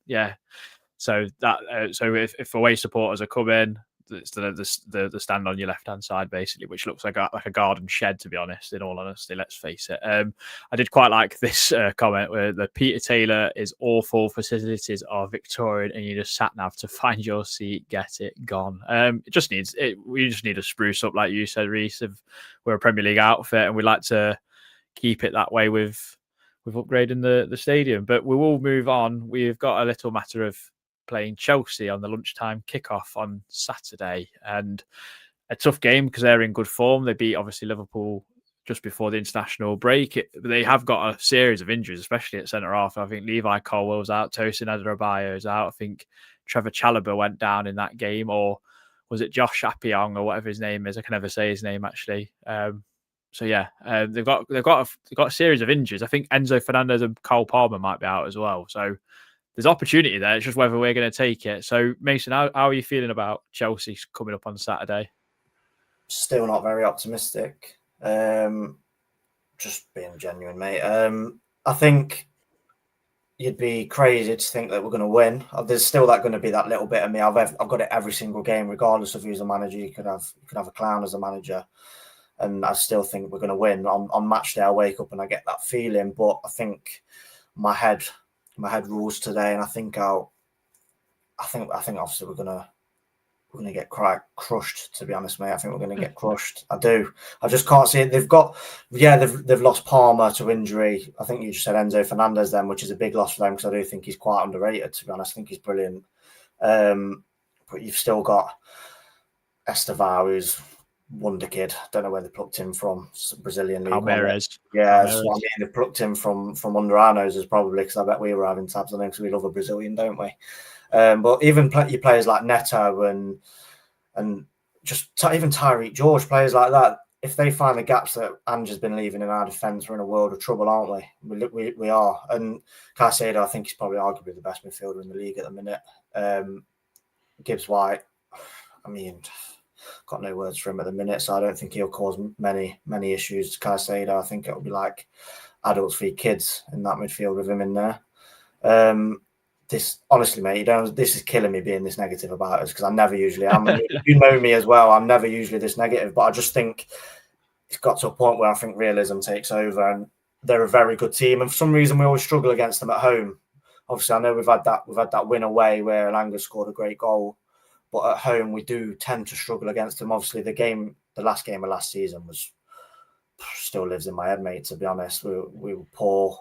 Yeah. So that so if away supporters are coming, it's the stand on your left hand side basically, which looks like a garden shed, to be honest. In all honesty, let's face it. I did quite like this comment where the Peter Taylor is awful. Facilities are Victorian, and you just sat nav to find your seat, get it gone. It just needs it. We just need to spruce up, like you said, Reiss. We're a Premier League outfit, and we like to keep it that way with upgrading the stadium. But we will move on. We've got a little matter of playing Chelsea on the lunchtime kickoff on Saturday, and a tough game because they're in good form. They beat obviously Liverpool just before the international break. They have got a series of injuries, especially at centre half. I think Levi Colwell's out, Tosin Adebayo's out. I think Trevor Chalobah went down in that game, or was it Josh Appiong or whatever his name is? I can never say his name actually. So yeah, they've got a series of injuries. I think Enzo Fernandez and Cole Palmer might be out as well. So there's opportunity there. It's just whether we're going to take it. So, Mason, how are you feeling about Chelsea coming up on Saturday? Still not very optimistic. Just being genuine, mate. I think you'd be crazy to think that we're going to win. There's still going to be that little bit of me. I've got it every single game, regardless of who's the manager. You could have a clown as a manager, and I still think we're going to win. On match day, I wake up and I get that feeling. But I think my head rules today, and I think obviously we're gonna get crushed. To be honest, mate, I think we're gonna get crushed. I do. I just can't see it. They've lost Palmer to injury. I think you just said Enzo Fernandez then, which is a big loss for them because I do think he's quite underrated. To be honest, I think he's brilliant. But you've still got Estevao, who's wonder kid. Don't know where they plucked him from. Brazilian league. Palmeiras. Yeah, that's what I mean. They plucked him from under our noses probably, because I bet we were having tabs on him because we love a Brazilian, don't we? But even your players like Neto and just even Tyreek George, players like that, if they find the gaps that Ange has been leaving in our defence, we're in a world of trouble, aren't we? We are. And Caicedo, I think he's probably arguably the best midfielder in the league at the minute. Gibbs White, I mean, got no words for him at the minute, so I don't think he'll cause many issues to Caicedo. I think it'll be like adults v kids in that midfield with him in there. This honestly, mate, this is killing me being this negative about us because I never usually am. You know me as well. I'm never usually this negative, but I just think it's got to a point where I think realism takes over, and they're a very good team. And for some reason, we always struggle against them at home. Obviously, I know we've had that win away where Elanga scored a great goal. But at home, we do tend to struggle against them. Obviously, the last game of last season still lives in my head, mate, to be honest. We were poor.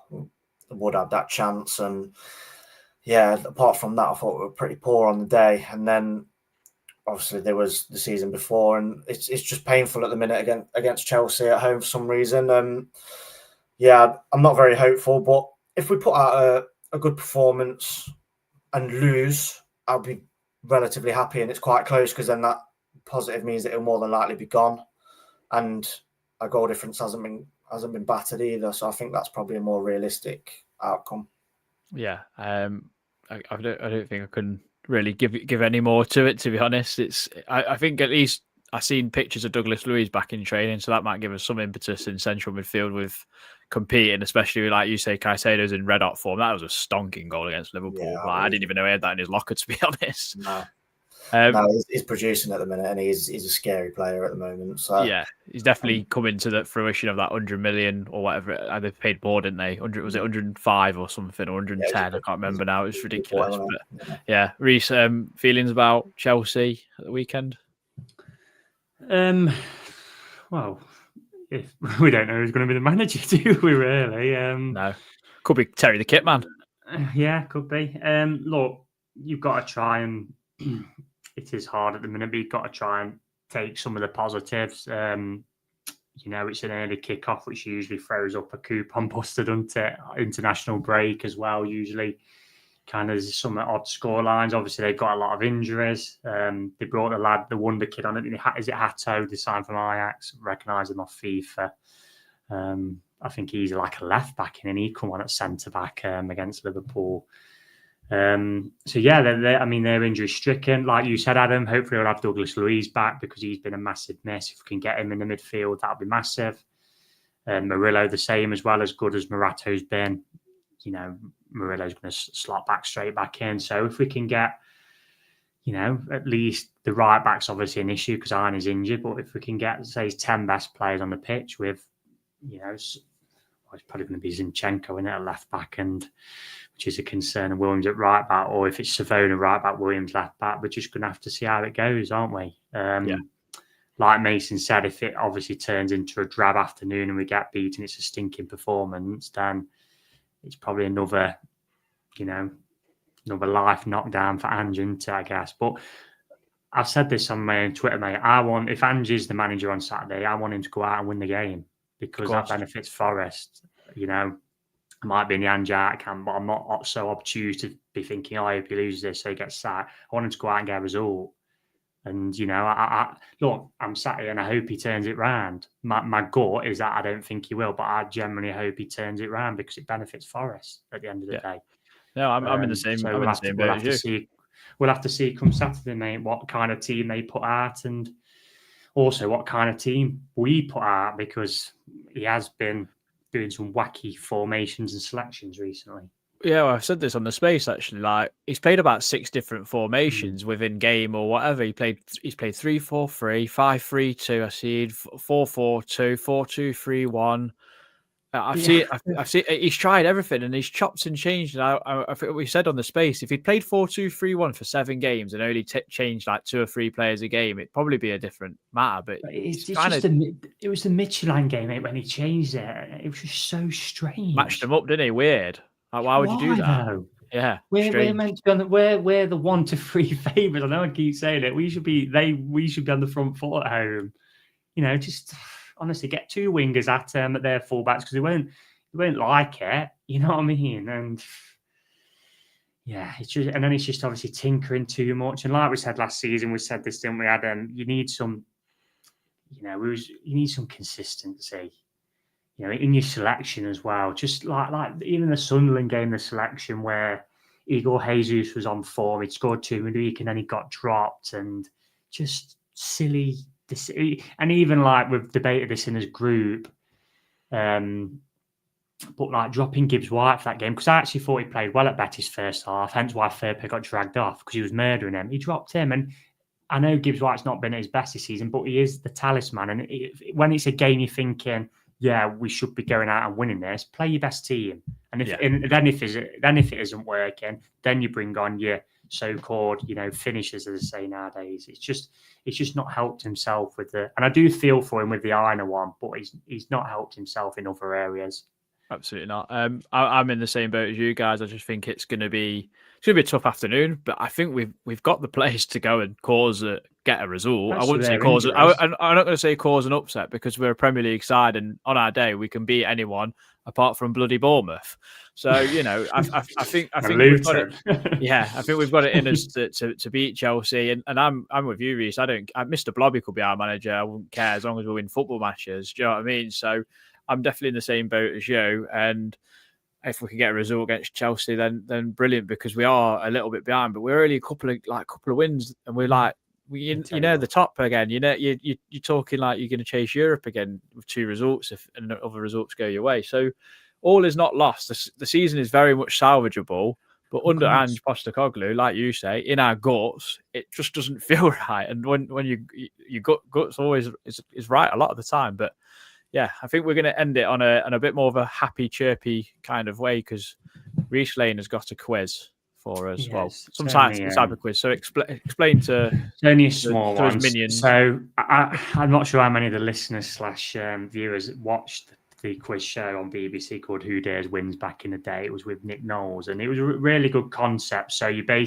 Would have that chance. And yeah, apart from that, I thought we were pretty poor on the day. And then obviously there was the season before, and it's just painful at the minute against Chelsea at home for some reason. Yeah, I'm not very hopeful, but if we put out a good performance and lose, I'll be relatively happy and it's quite close, because then that positive means that it'll more than likely be gone, and our goal difference hasn't been battered either. So I think that's probably a more realistic outcome. Yeah, I don't think I can really give any more to it, to be honest. I think at least I've seen pictures of Douglas Luiz back in training, so that might give us some impetus in central midfield with competing, especially like you say, Caicedo's in red hot form. That was a stonking goal against Liverpool. Yeah, I didn't even know he had that in his locker, to be honest. No, he's producing at the minute, and he's a scary player at the moment. So yeah, he's definitely coming to the fruition of that 100 million or whatever. They paid more, didn't they? 100, was it 105 or something, or 110? I can't remember now. It's ridiculous. But yeah, Reiss, feelings about Chelsea at the weekend? Well, if we don't know who's going to be the manager, do we really? No, could be Terry the Kit Man. Yeah, could be. Look, you've got to try and. It is hard at the minute, but you've got to try and take some of the positives. It's an early kickoff, which usually throws up a coupon buster, doesn't it? International break as well, usually kind of some odd score lines. Obviously, they've got a lot of injuries. They brought the wonder kid on. Is it Hato, the sign from Ajax? Recognise him off FIFA. I think he's like a left back, and he come on at centre back against Liverpool. They're injury stricken. Like you said, Adam, hopefully we'll have Douglas Luiz back, because he's been a massive miss. If we can get him in the midfield, that'll be massive. Murillo the same, as well, as good as Morato's been. Murillo's going to slot straight back in. So if we can get, at least the right back's obviously an issue because Arne is injured. But if we can get, say, 10 best players on the pitch with, it's probably going to be Zinchenko in at left back, which is a concern, and Williams at right back, or if it's Savona right back, Williams left back. We're just going to have to see how it goes, aren't we? Like Mason said, if it obviously turns into a drab afternoon and we get beaten, it's a stinking performance, then it's probably another life knockdown for Ange, I guess. But I've said this on my own Twitter, mate. If Ange is the manager on Saturday, I want him to go out and win the game, because that benefits Forest. I might be in the Ange camp, but I'm not so obtuse to be thinking, I hope he loses this, so he gets sacked. I want him to go out and get a result. And, I'm sat here and I hope he turns it round. My gut is that I don't think he will, but I genuinely hope he turns it round, because it benefits Forest at the end of the day. No, I'm in the same. So we'll have to see come Saturday, mate, what kind of team they put out, and also what kind of team we put out, because he has been doing some wacky formations and selections recently. Yeah, well, I've said this on the space actually. Like, he's played about 6 different formations within game or whatever. He's played 3-4-3, 5-3-2. I see 4-4-2, 4-2-3-1. I've seen. He's tried everything and he's chopped and changed. And I think we said on the space, if he'd played 4-2-3-1 for 7 games and only changed like 2 or 3 players a game, it'd probably be a different matter. But it was the Michelin game, mate, when he changed it. It was just so strange. Matched them up, didn't he? Weird. Like, why would you do that? Though? Yeah, we're meant to be on we're the 1 to 3 favourites. I know I keep saying it. We should be on the front foot at home. Just honestly get 2 wingers at their fullbacks, because they won't like it. You know what I mean? And yeah, it's just obviously tinkering too much. And like we said last season, we said this, didn't we, Adam? You need some, you need some consistency. In your selection as well. Just like even the Sunderland game, the selection where Igor Jesus was on form, he'd scored 2 midweek and then he got dropped, and just silly. And even like we've debated this in his group, but like dropping Gibbs White for that game, because I actually thought he played well at Betis first half, hence why Firpo got dragged off, because he was murdering him. He dropped him, and I know Gibbs White's not been at his best this season, but he is the talisman. And when it's a game you're thinking, yeah, we should be going out and winning this, play your best team. And if it isn't working, then you bring on your so-called, finishers, as they say nowadays. It's just not helped himself with and I do feel for him with the Aina one, but he's not helped himself in other areas. Absolutely not. I'm in the same boat as you guys. I just think it's going to be a tough afternoon, but I think we've got the players to go and cause get a result. That's I wouldn't say I'm not going to say cause an upset because we're a Premier League side, and on our day we can beat anyone apart from bloody Bournemouth. So I think we've got it. Yeah, I think we've got it in us to beat Chelsea, and I'm with you, Reiss. Mr. Blobby could be our manager. I wouldn't care as long as we win football matches. Do you know what I mean? So I'm definitely in the same boat as you, and if we can get a result against Chelsea, then brilliant, because we are a little bit behind, but we're only a couple of wins, and we're like the top again. You're talking like you're going to chase Europe again with 2 results if and other results go your way. So all is not lost. The season is very much salvageable, but under Ange Postecoglou, like you say, in our guts, it just doesn't feel right. And when your guts always is right a lot of the time, but. Yeah, I think we're going to end it on a bit more of a happy, chirpy kind of way, because Reiss Lane has got a quiz for us. Yes, well, some type of quiz. So explain to it's only a small one. Minions. So I'm not sure how many of the listeners / viewers watched the quiz show on BBC called Who Dares Wins back in the day. It was with Nick Knowles, and it was a really good concept. So they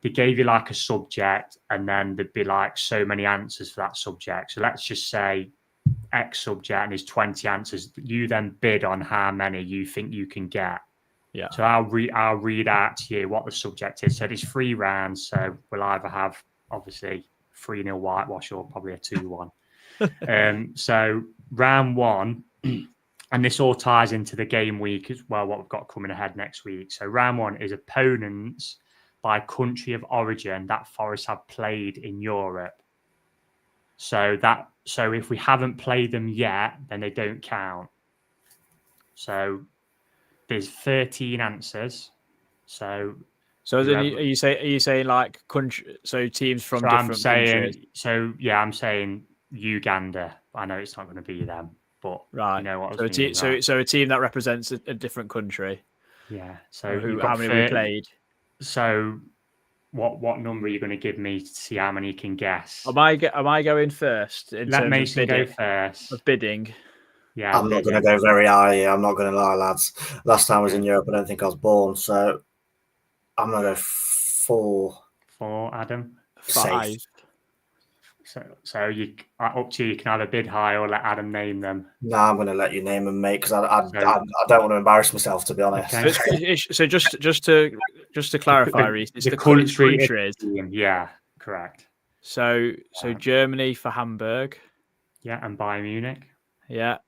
gave you like a subject, and then there'd be like so many answers for that subject. So let's just say X subject and there's 20 answers. You then bid on how many you think you can get. Yeah. So I'll read out to you what the subject is. So there's 3 rounds. So we'll either have obviously 3-0 whitewash or probably a 2-1. So round 1, and this all ties into the game week as well, what we've got coming ahead next week. So round 1 is opponents by country of origin that Forest have played in Europe. So if we haven't played them yet, then they don't count. So there's 13 answers. So are you saying like country? So teams from different countries. I'm saying Uganda. I know it's not going to be them, but right. You know what? So a team that represents a different country. Yeah. So how many we played? So. What number are you going to give me to see how many you can guess? Am I going first? Let Mason go first. Of bidding. Yeah, I'm not going to go very high. I'm not going to lie, lads. Last time I was in Europe, I don't think I was born, so I'm going to go 4. 4, Adam. 5. So you up to you. You can either bid high or let Adam name them. No, I'm going to let you name them, mate, because I don't want to embarrass myself, to be honest. Okay. So just to clarify, Reiss, it's the countries. Yeah, correct. So Germany for Hamburg. Yeah, and Bayern Munich. Yeah.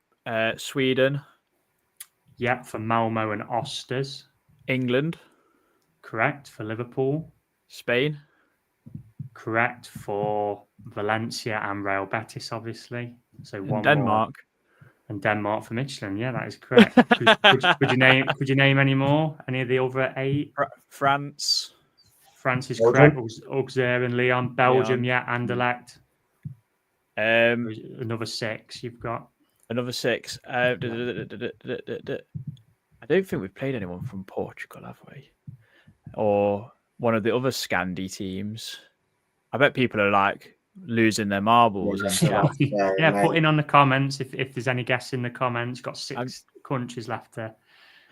Sweden. Yeah, for Malmo and Osters. England. Correct, for Liverpool. Spain. Correct, for Valencia and Real Betis, obviously. So one Denmark. More. And Denmark for Michelin. Yeah, that is correct. Could you name any more? Any of the other 8? France. France is correct. Auxerre and Lyon. Belgium, yeah, Anderlecht. Another 6 you've got. Another 6. I don't think we've played anyone from Portugal, have we? Or one of the other Scandi teams. I bet people are like losing their marbles. Put in on the comments if there's any guests in the comments. Got 6 countries left to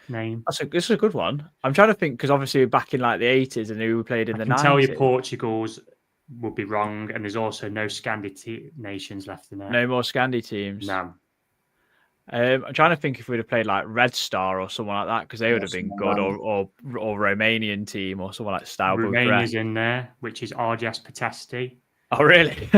name. This is a good one. I'm trying to think, because obviously we're back in like the 80s and who we played in the 90s. I can tell you Portugal's would be wrong, and there's also no Scandi nations left in there. No more Scandi teams? No. I'm trying to think if we'd have played like Red Star or someone like that, because they would have been good, or Romanian team or someone like Stauber. Romania's in there, which is RGS Patesti. Oh, really?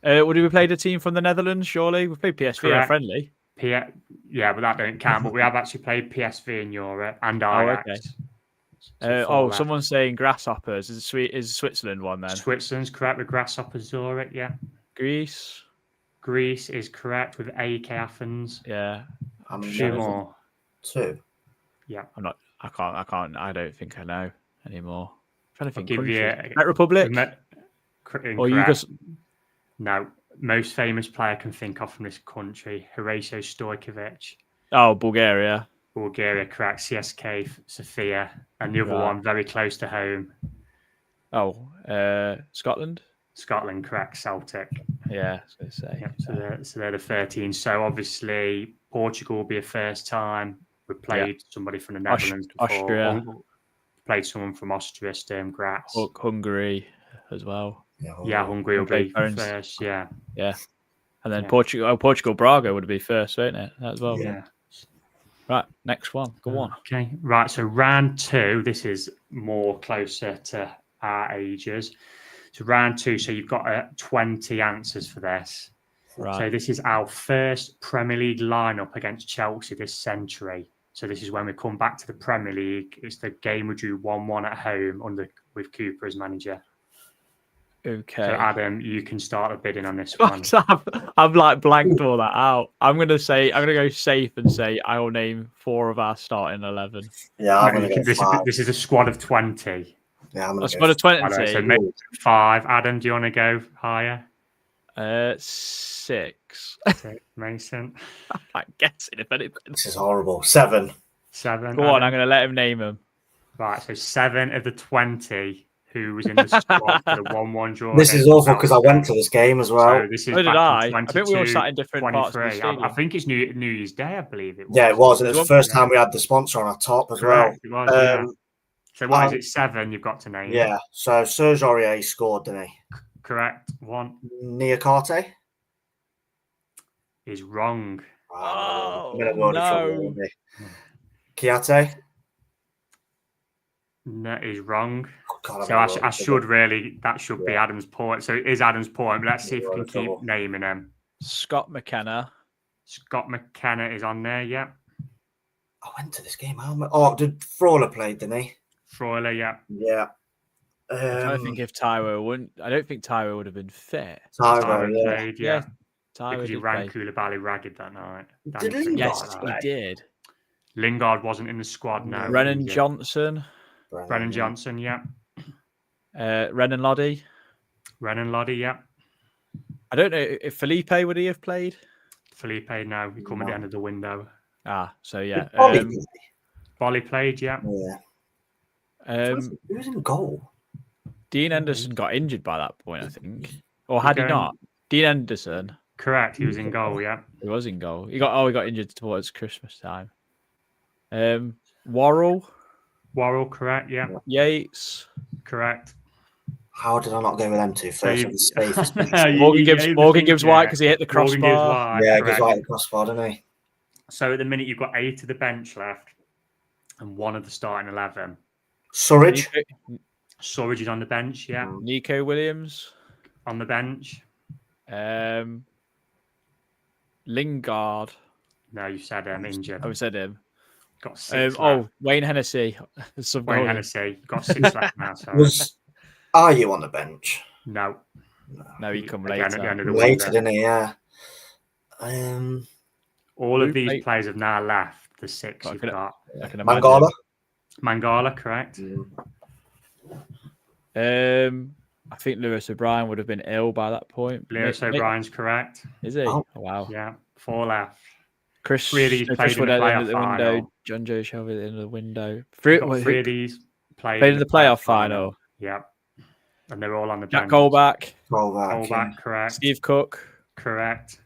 Would we played a team from the Netherlands? Surely we played PSV friendly. Yeah, but that don't count. But we have actually played PSV in Europe and Ajax. Someone's saying Grasshoppers. Is Switzerland one then? Switzerland's correct with Grasshoppers Zurich. Yeah. Greece is correct with AEK Athens. Yeah. 2 more. 2. Yeah. I don't think I know anymore. I'm trying to think. Give you Czech Republic. Or you just no. Most famous player I can think of from this country, Horacio Stojkovic. Oh, Bulgaria. Bulgaria, correct. CSK Sofia, and the other one very close to home. Oh, Scotland. Scotland, correct. Celtic. Yeah, I was going to say. Yep, so they're the 13. So obviously Portugal will be a first time. We played somebody from the Netherlands before. Austria. Played someone from Austria, Sturm Graz. Hungary. as well. Yeah, Hungary will be Burns. first. Yeah. And then Portugal, Braga would be first, wouldn't it? As well. Yeah. Right, next one. Go on. Okay, right. So round 2, this is more closer to our ages. So round 2, so you've got 20 answers for this. Right. So this is our first Premier League lineup against Chelsea this century. So this is when we come back to the Premier League. It's the game we drew 1-1 at home with Cooper as manager. Okay. So Adam, you can start the bidding on this one. I've like blanked all that out. I'm gonna go safe and say I'll name 4 of our starting 11. Yeah, I'm gonna go 5. This is a squad of 20. Yeah, I'm gonna A squad of 20. So maybe 5. Adam, do you want to go higher? 6. Mason. I'm guessing if anything. This is horrible. 7. 7. Go on, I'm gonna let him name them. Right, so 7 of the 20 who was in the squad for the 1-1 draw. This is awful because I went to this game as well. So this is So did back in I. I think we all sat in different parts of the 23. stadium. I think it's New Year's Day, I believe it was. Yeah, it was. And it was the first time we had the sponsor on our top as Correct, well. it was, yeah. So what is it? 7 you've got to name? Yeah. So Serge Aurier scored, didn't he? Correct. 1 Niakate is wrong. I'm in a world of trouble. Kiate? No, is wrong. Oh, God, So I should really, that should be Adam's point. So it is Adam's point. But let's see if we can keep naming them. Scott McKenna. Scott McKenna is on there, yeah. I went to this game. Did Freuler play, didn't he? Freuler, yeah. Yeah. I think if Taiwo wouldn't, I don't think Taiwo would have been fit. Taiwo played, yeah. Taiwo Because he ran Koulibaly ragged that night. Did Lingard Yes, play? he did. Lingard wasn't in the squad, no. Brennan Johnson. Brennan Johnson, yeah. Renan Loddy. Renan Loddy, yeah. I don't know if Felipe would he have played. Felipe, no. He come at the end of the window. So yeah. Bolly played, yeah. Who was in goal? Dean Henderson got injured by that point, I think. Or had he not? Dean Henderson. Correct, he was in goal, yeah. He was in goal. He got injured towards Christmas time. Worrell, correct, yeah. Yates. Correct. How did I not go with them two first? Morgan Gibbs White because he hit the crossbar. Yeah, Gibbs White the crossbar, didn't he? So at the minute you've got 8 to the bench left and 1 of the starting 11. Surridge is on the bench, yeah. Nico Williams on the bench. Lingard. No, you said injured. I said him. Got 6 left. Wayne Hennessy. Wayne Hennessy. Got 6 left now. Are you on the bench? No, he come later. Later, didn't he? Yeah. All of these players have now left. The 6 you've got. Mangala, correct. I think Lewis O'Brien would have been ill by that point. Lewis O'Brien's correct. Is he? Oh, wow. Yeah, 4 left. Chris Wood at the end of the window. John Joe Shelby at the end of the window. 3 of these played in the playoff final. Yep. And they're all on the Jack bench. Colback, correct. Steve Cook. Correct.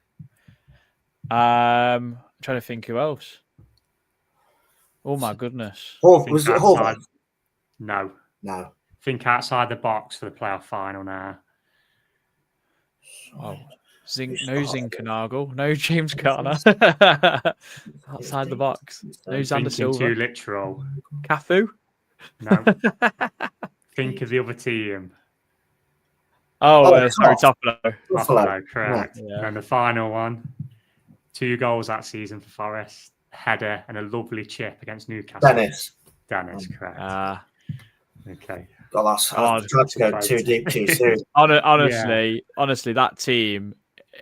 I'm trying to think who else. Oh my goodness. Was it Horvath? No. Think outside the box for the playoff final now. Oh, no Zinkernagel, no James Garner. Outside the box. No Xander Silva. Too literal. Cafu? No. Think of the other team. Sorry, Toffolo. Toffolo, correct. Yeah. And the final one. 2 goals that season for Forest. Header and a lovely chip against Newcastle. Dennis, correct. Okay. I tried to go too deep too soon. Honestly, that team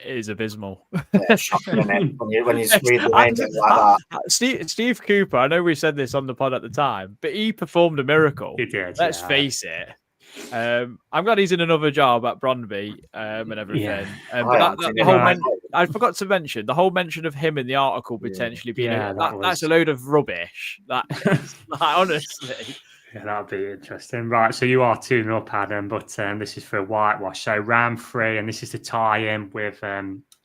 is abysmal. Yeah, shocking, isn't it? When you read the names like that. Steve Cooper, I know we said this on the pod at the time, but he performed a miracle. He did. Let's face it. I'm glad he's in another job at Brøndby and everything. Yeah. I forgot to mention the whole mention of him in the article potentially being that's a load of rubbish. That honestly. Yeah, that'll be interesting. Right, so you are 2-0 up, Adam, but this is for a whitewash. So round 3, and this is to tie in with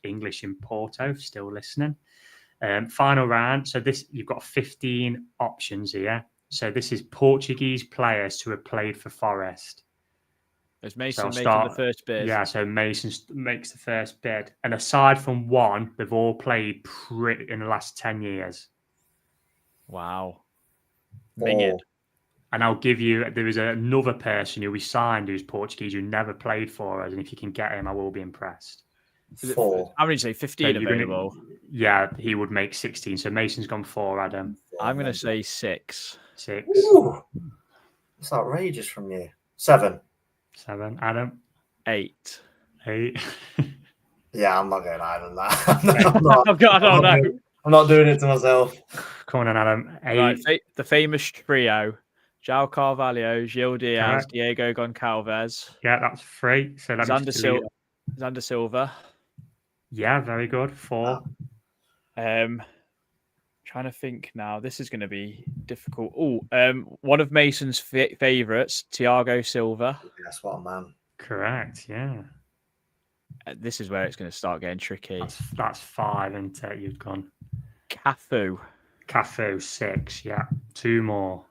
English in Porto, still listening. Final round. So you've got 15 options here. So this is Portuguese players who have played for Forest. Is Mason So making start, the first bid? Yeah, so Mason makes the first bid. And aside from one, they've all played in the last 10 years. Wow. 4. Minging. And I'll give you, there is another person who we signed who's Portuguese who never played for us. And if you can get him, I will be impressed. 4. How many did you say? 15 So available? Yeah, he would make 16. So Mason's gone 4, Adam. I'm going to say 6. 6. Ooh, that's outrageous from you. 7. 7. Adam. 8. 8. Yeah, I'm not going higher than that. I don't know. I'm not doing it to myself. Come on, Adam. 8. Right, the famous trio: João Carvalho, Gil Diaz, Correct. Diego Goncalves. Yeah, that's 3. So let me just delete it. Xander Silva. Yeah, very good. 4. Trying to think now. This is going to be difficult. Oh, one of Mason's favourites, Thiago Silva. That's what a man. Correct. Yeah. This is where it's going to start getting tricky. That's 5, isn't it? You've gone. Cafu, 6. Yeah. 2 more.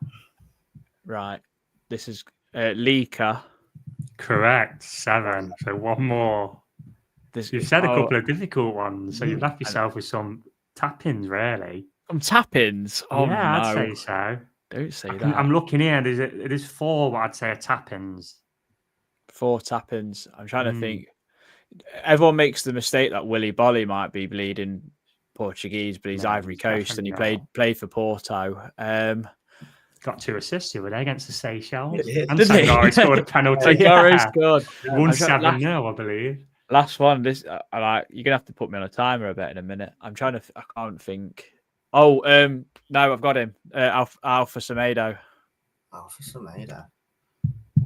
Right. This is Lika. Correct. 7. So 1 more. You've said a couple of difficult ones, so you've left yourself with some tap-ins, really. Some tap-ins? Oh, yeah, no. I'd say so. Don't say that. I'm looking here. There's 4 what I'd say are tap-ins. 4 tap-ins. I'm trying to think. Everyone makes the mistake that Willy Bolly might be bleeding Portuguese, but he's Ivory Coast and he played for Porto. Got 2 assists the other day against the Seychelles. And Sangare scored a penalty. Scored. 1-7-0, I believe. Last one. This you're gonna have to put me on a timer a bit in a minute. I'm trying to. I can't think. Oh, no, I've got him. Alpha Semedo. Alpha Semedo.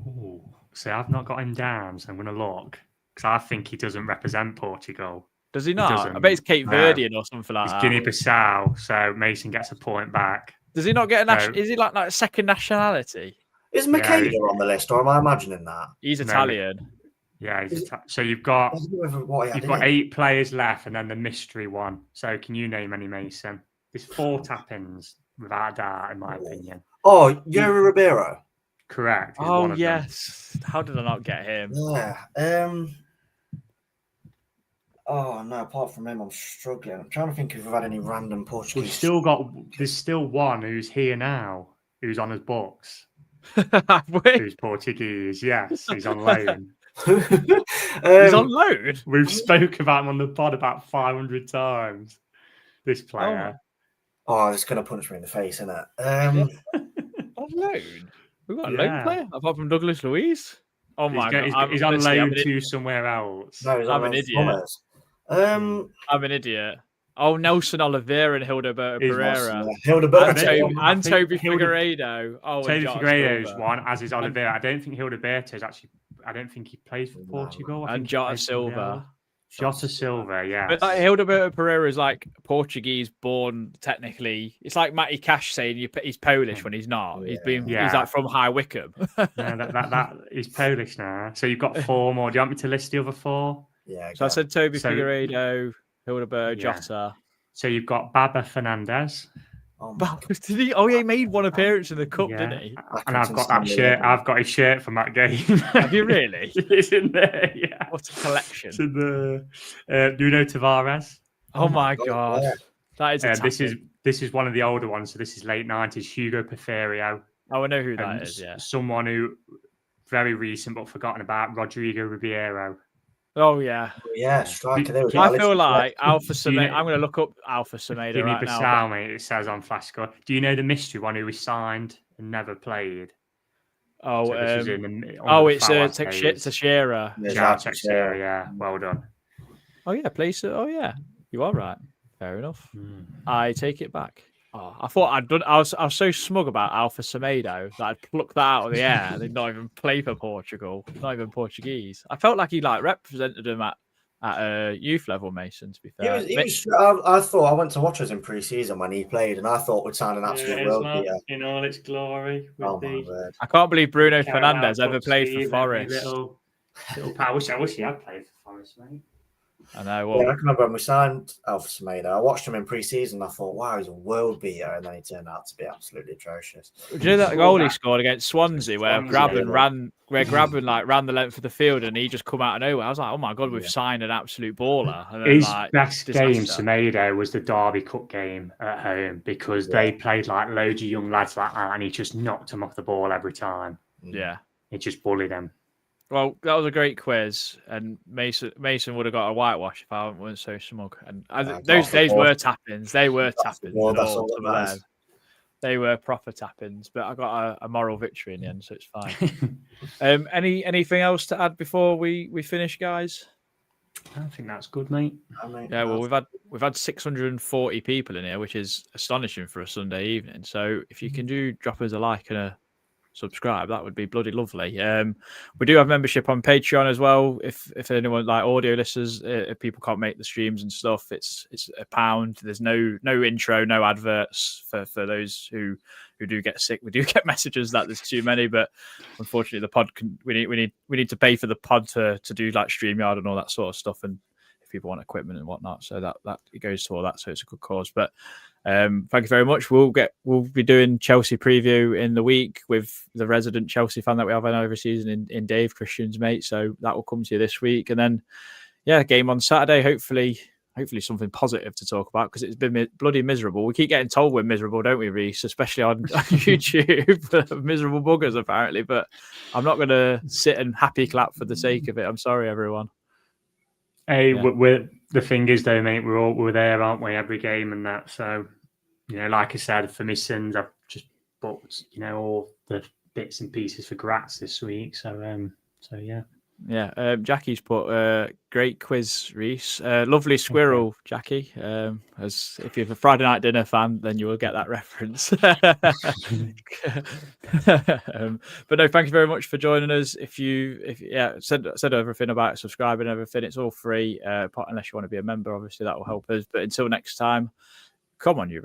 Ooh. See, I've not got him down, so I'm going to look because I think he doesn't represent Portugal. Does he not? I bet he's Cape Verdean or something like that. He's Guinea-Bissau, so Mason gets a point back. Does he not get is he like a second nationality? Is Makeda on the list, or am I imagining that? He's Italian. Yeah, so you've got 8 players left, and then the mystery one. So can you name any, Mason? There's 4 tap-ins without a doubt, in my opinion. Oh, Yuri Ribeiro. Correct. Oh yes. How did I not get him? Yeah. Oh no! Apart from him, I'm struggling. I'm trying to think if we've had any random Portuguese. There's still one who's here now, who's on his books. Who's Portuguese? Yes, he's on loan. He's on loan. We've spoke about him on the pod about 500 times. This player. Oh, it's going to punch me in the face, isn't it? On loan. We've got a loan player apart from Douglas Luiz. Oh my god! He's on loan to somewhere else. No, I'm an idiot. I'm an idiot. Oh, Nelson Oliveira and Hildeberto Pereira. And Toby Figueiredo. Toby Figueiredo's one, as is Oliveira. I don't think Hildeberto's actually. I don't think he plays for Portugal. And Jota Silva. Jota Silva, yeah. But like Hildeberto Pereira is like Portuguese born technically. It's like Matty Cash saying he's Polish when he's not. He's like from High Wycombe. that he's Polish now. So you've got 4 more. Do you want me to list the other 4? Yeah. So I said Toby Figueiredo, Hildeberto, Jota. So you've got Baba Fernandes. Did he? Oh, yeah, he made one appearance in the cup, didn't he? And I've got that shirt. I've got his shirt from that game. Have you really? It's in there. Yeah. What a collection! It's in the Nuno Tavares. Oh my god, that is. This is one of the older ones. So this is late 90s. Hugo Porfirio. Oh, I know who that is. Yeah, someone who very recent but forgotten about. Rodrigo Ribeiro. Oh yeah, striker. I feel like Alpha Semedo. I'm going to look up Alpha Semedo right now. Mate, it says on Flash Score. Do you know the mystery one who was signed and never played? Oh, so it's Teixeira. Teixeira, yeah. Well done. Oh yeah, please. Oh yeah, you are right. Fair enough. I take it back. Oh, I thought I'd done. I was so smug about Alpha Semedo that I'd plucked that out of the air. They'd not even play for Portugal, not even Portuguese. I felt like he represented them at youth level. Mason, to be fair, I thought I went to watch us in pre-season when he played, and I thought we'd sign an absolute world beater in all its glory. I can't believe Bruno Fernandes ever played for Forest. Little I wish he had played for Forest, mate. I know. Yeah, I Well, can remember when we signed Alpha Semedo. I watched him in pre-season. I thought, wow, he's a world beater, and then he turned out to be absolutely atrocious. do you know that goal he scored against Swansea, where Swansea, Grabban ran the length of the field, and he just come out of nowhere? I was like, oh my god, we've signed an absolute baller. And then, His like, best game, disaster. Semedo, was the Derby Cup game at home because they played like loads of young lads like that, and he just knocked them off the ball every time. Yeah. He just bullied them. Well, that was a great quiz, and Mason would have got a whitewash if I weren't so smug. And those were tap-ins. They were tap-ins. That's all that matters. They were proper tap-ins, but I got a moral victory in the end, so it's fine. Anything else to add before we finish, guys? I think that's good, mate. Yeah, well, we've had 640 people in here, which is astonishing for a Sunday evening. So if you can drop us a like and a subscribe, that would be bloody lovely. We do have membership on Patreon as well. If anyone, like audio listeners, if people can't make the streams and stuff, it's £1. There's no intro, no adverts for those who do get sick. We do get messages that there's too many, but unfortunately the pod we need to pay for the pod to do like StreamYard and all that sort of stuff, and if people want equipment and whatnot, so that it goes to all that, so it's a good cause. But thank you very much. We'll be doing Chelsea preview in the week with the resident Chelsea fan that we have on every season in Dave, Christian's mate. So that will come to you this week, and then game on Saturday. Hopefully something positive to talk about, because it's been bloody miserable. We keep getting told we're miserable, don't we, Reiss? Especially on YouTube, miserable buggers apparently. But I'm not going to sit and happy clap for the sake of it. I'm sorry, everyone. Hey, we're the thing is though, mate, we're there, aren't we? Every game and that. So, like I said, for me sins, I've just bought, all the bits and pieces for Graz this week. So yeah. Yeah, Jackie's put great quiz, Reiss. Lovely squirrel, Jackie. As if you're a Friday Night Dinner fan, then you will get that reference. But no, thank you very much for joining us. If said everything about subscribing and everything, it's all free. Unless you want to be a member, obviously that will help us. But until next time, come on, you.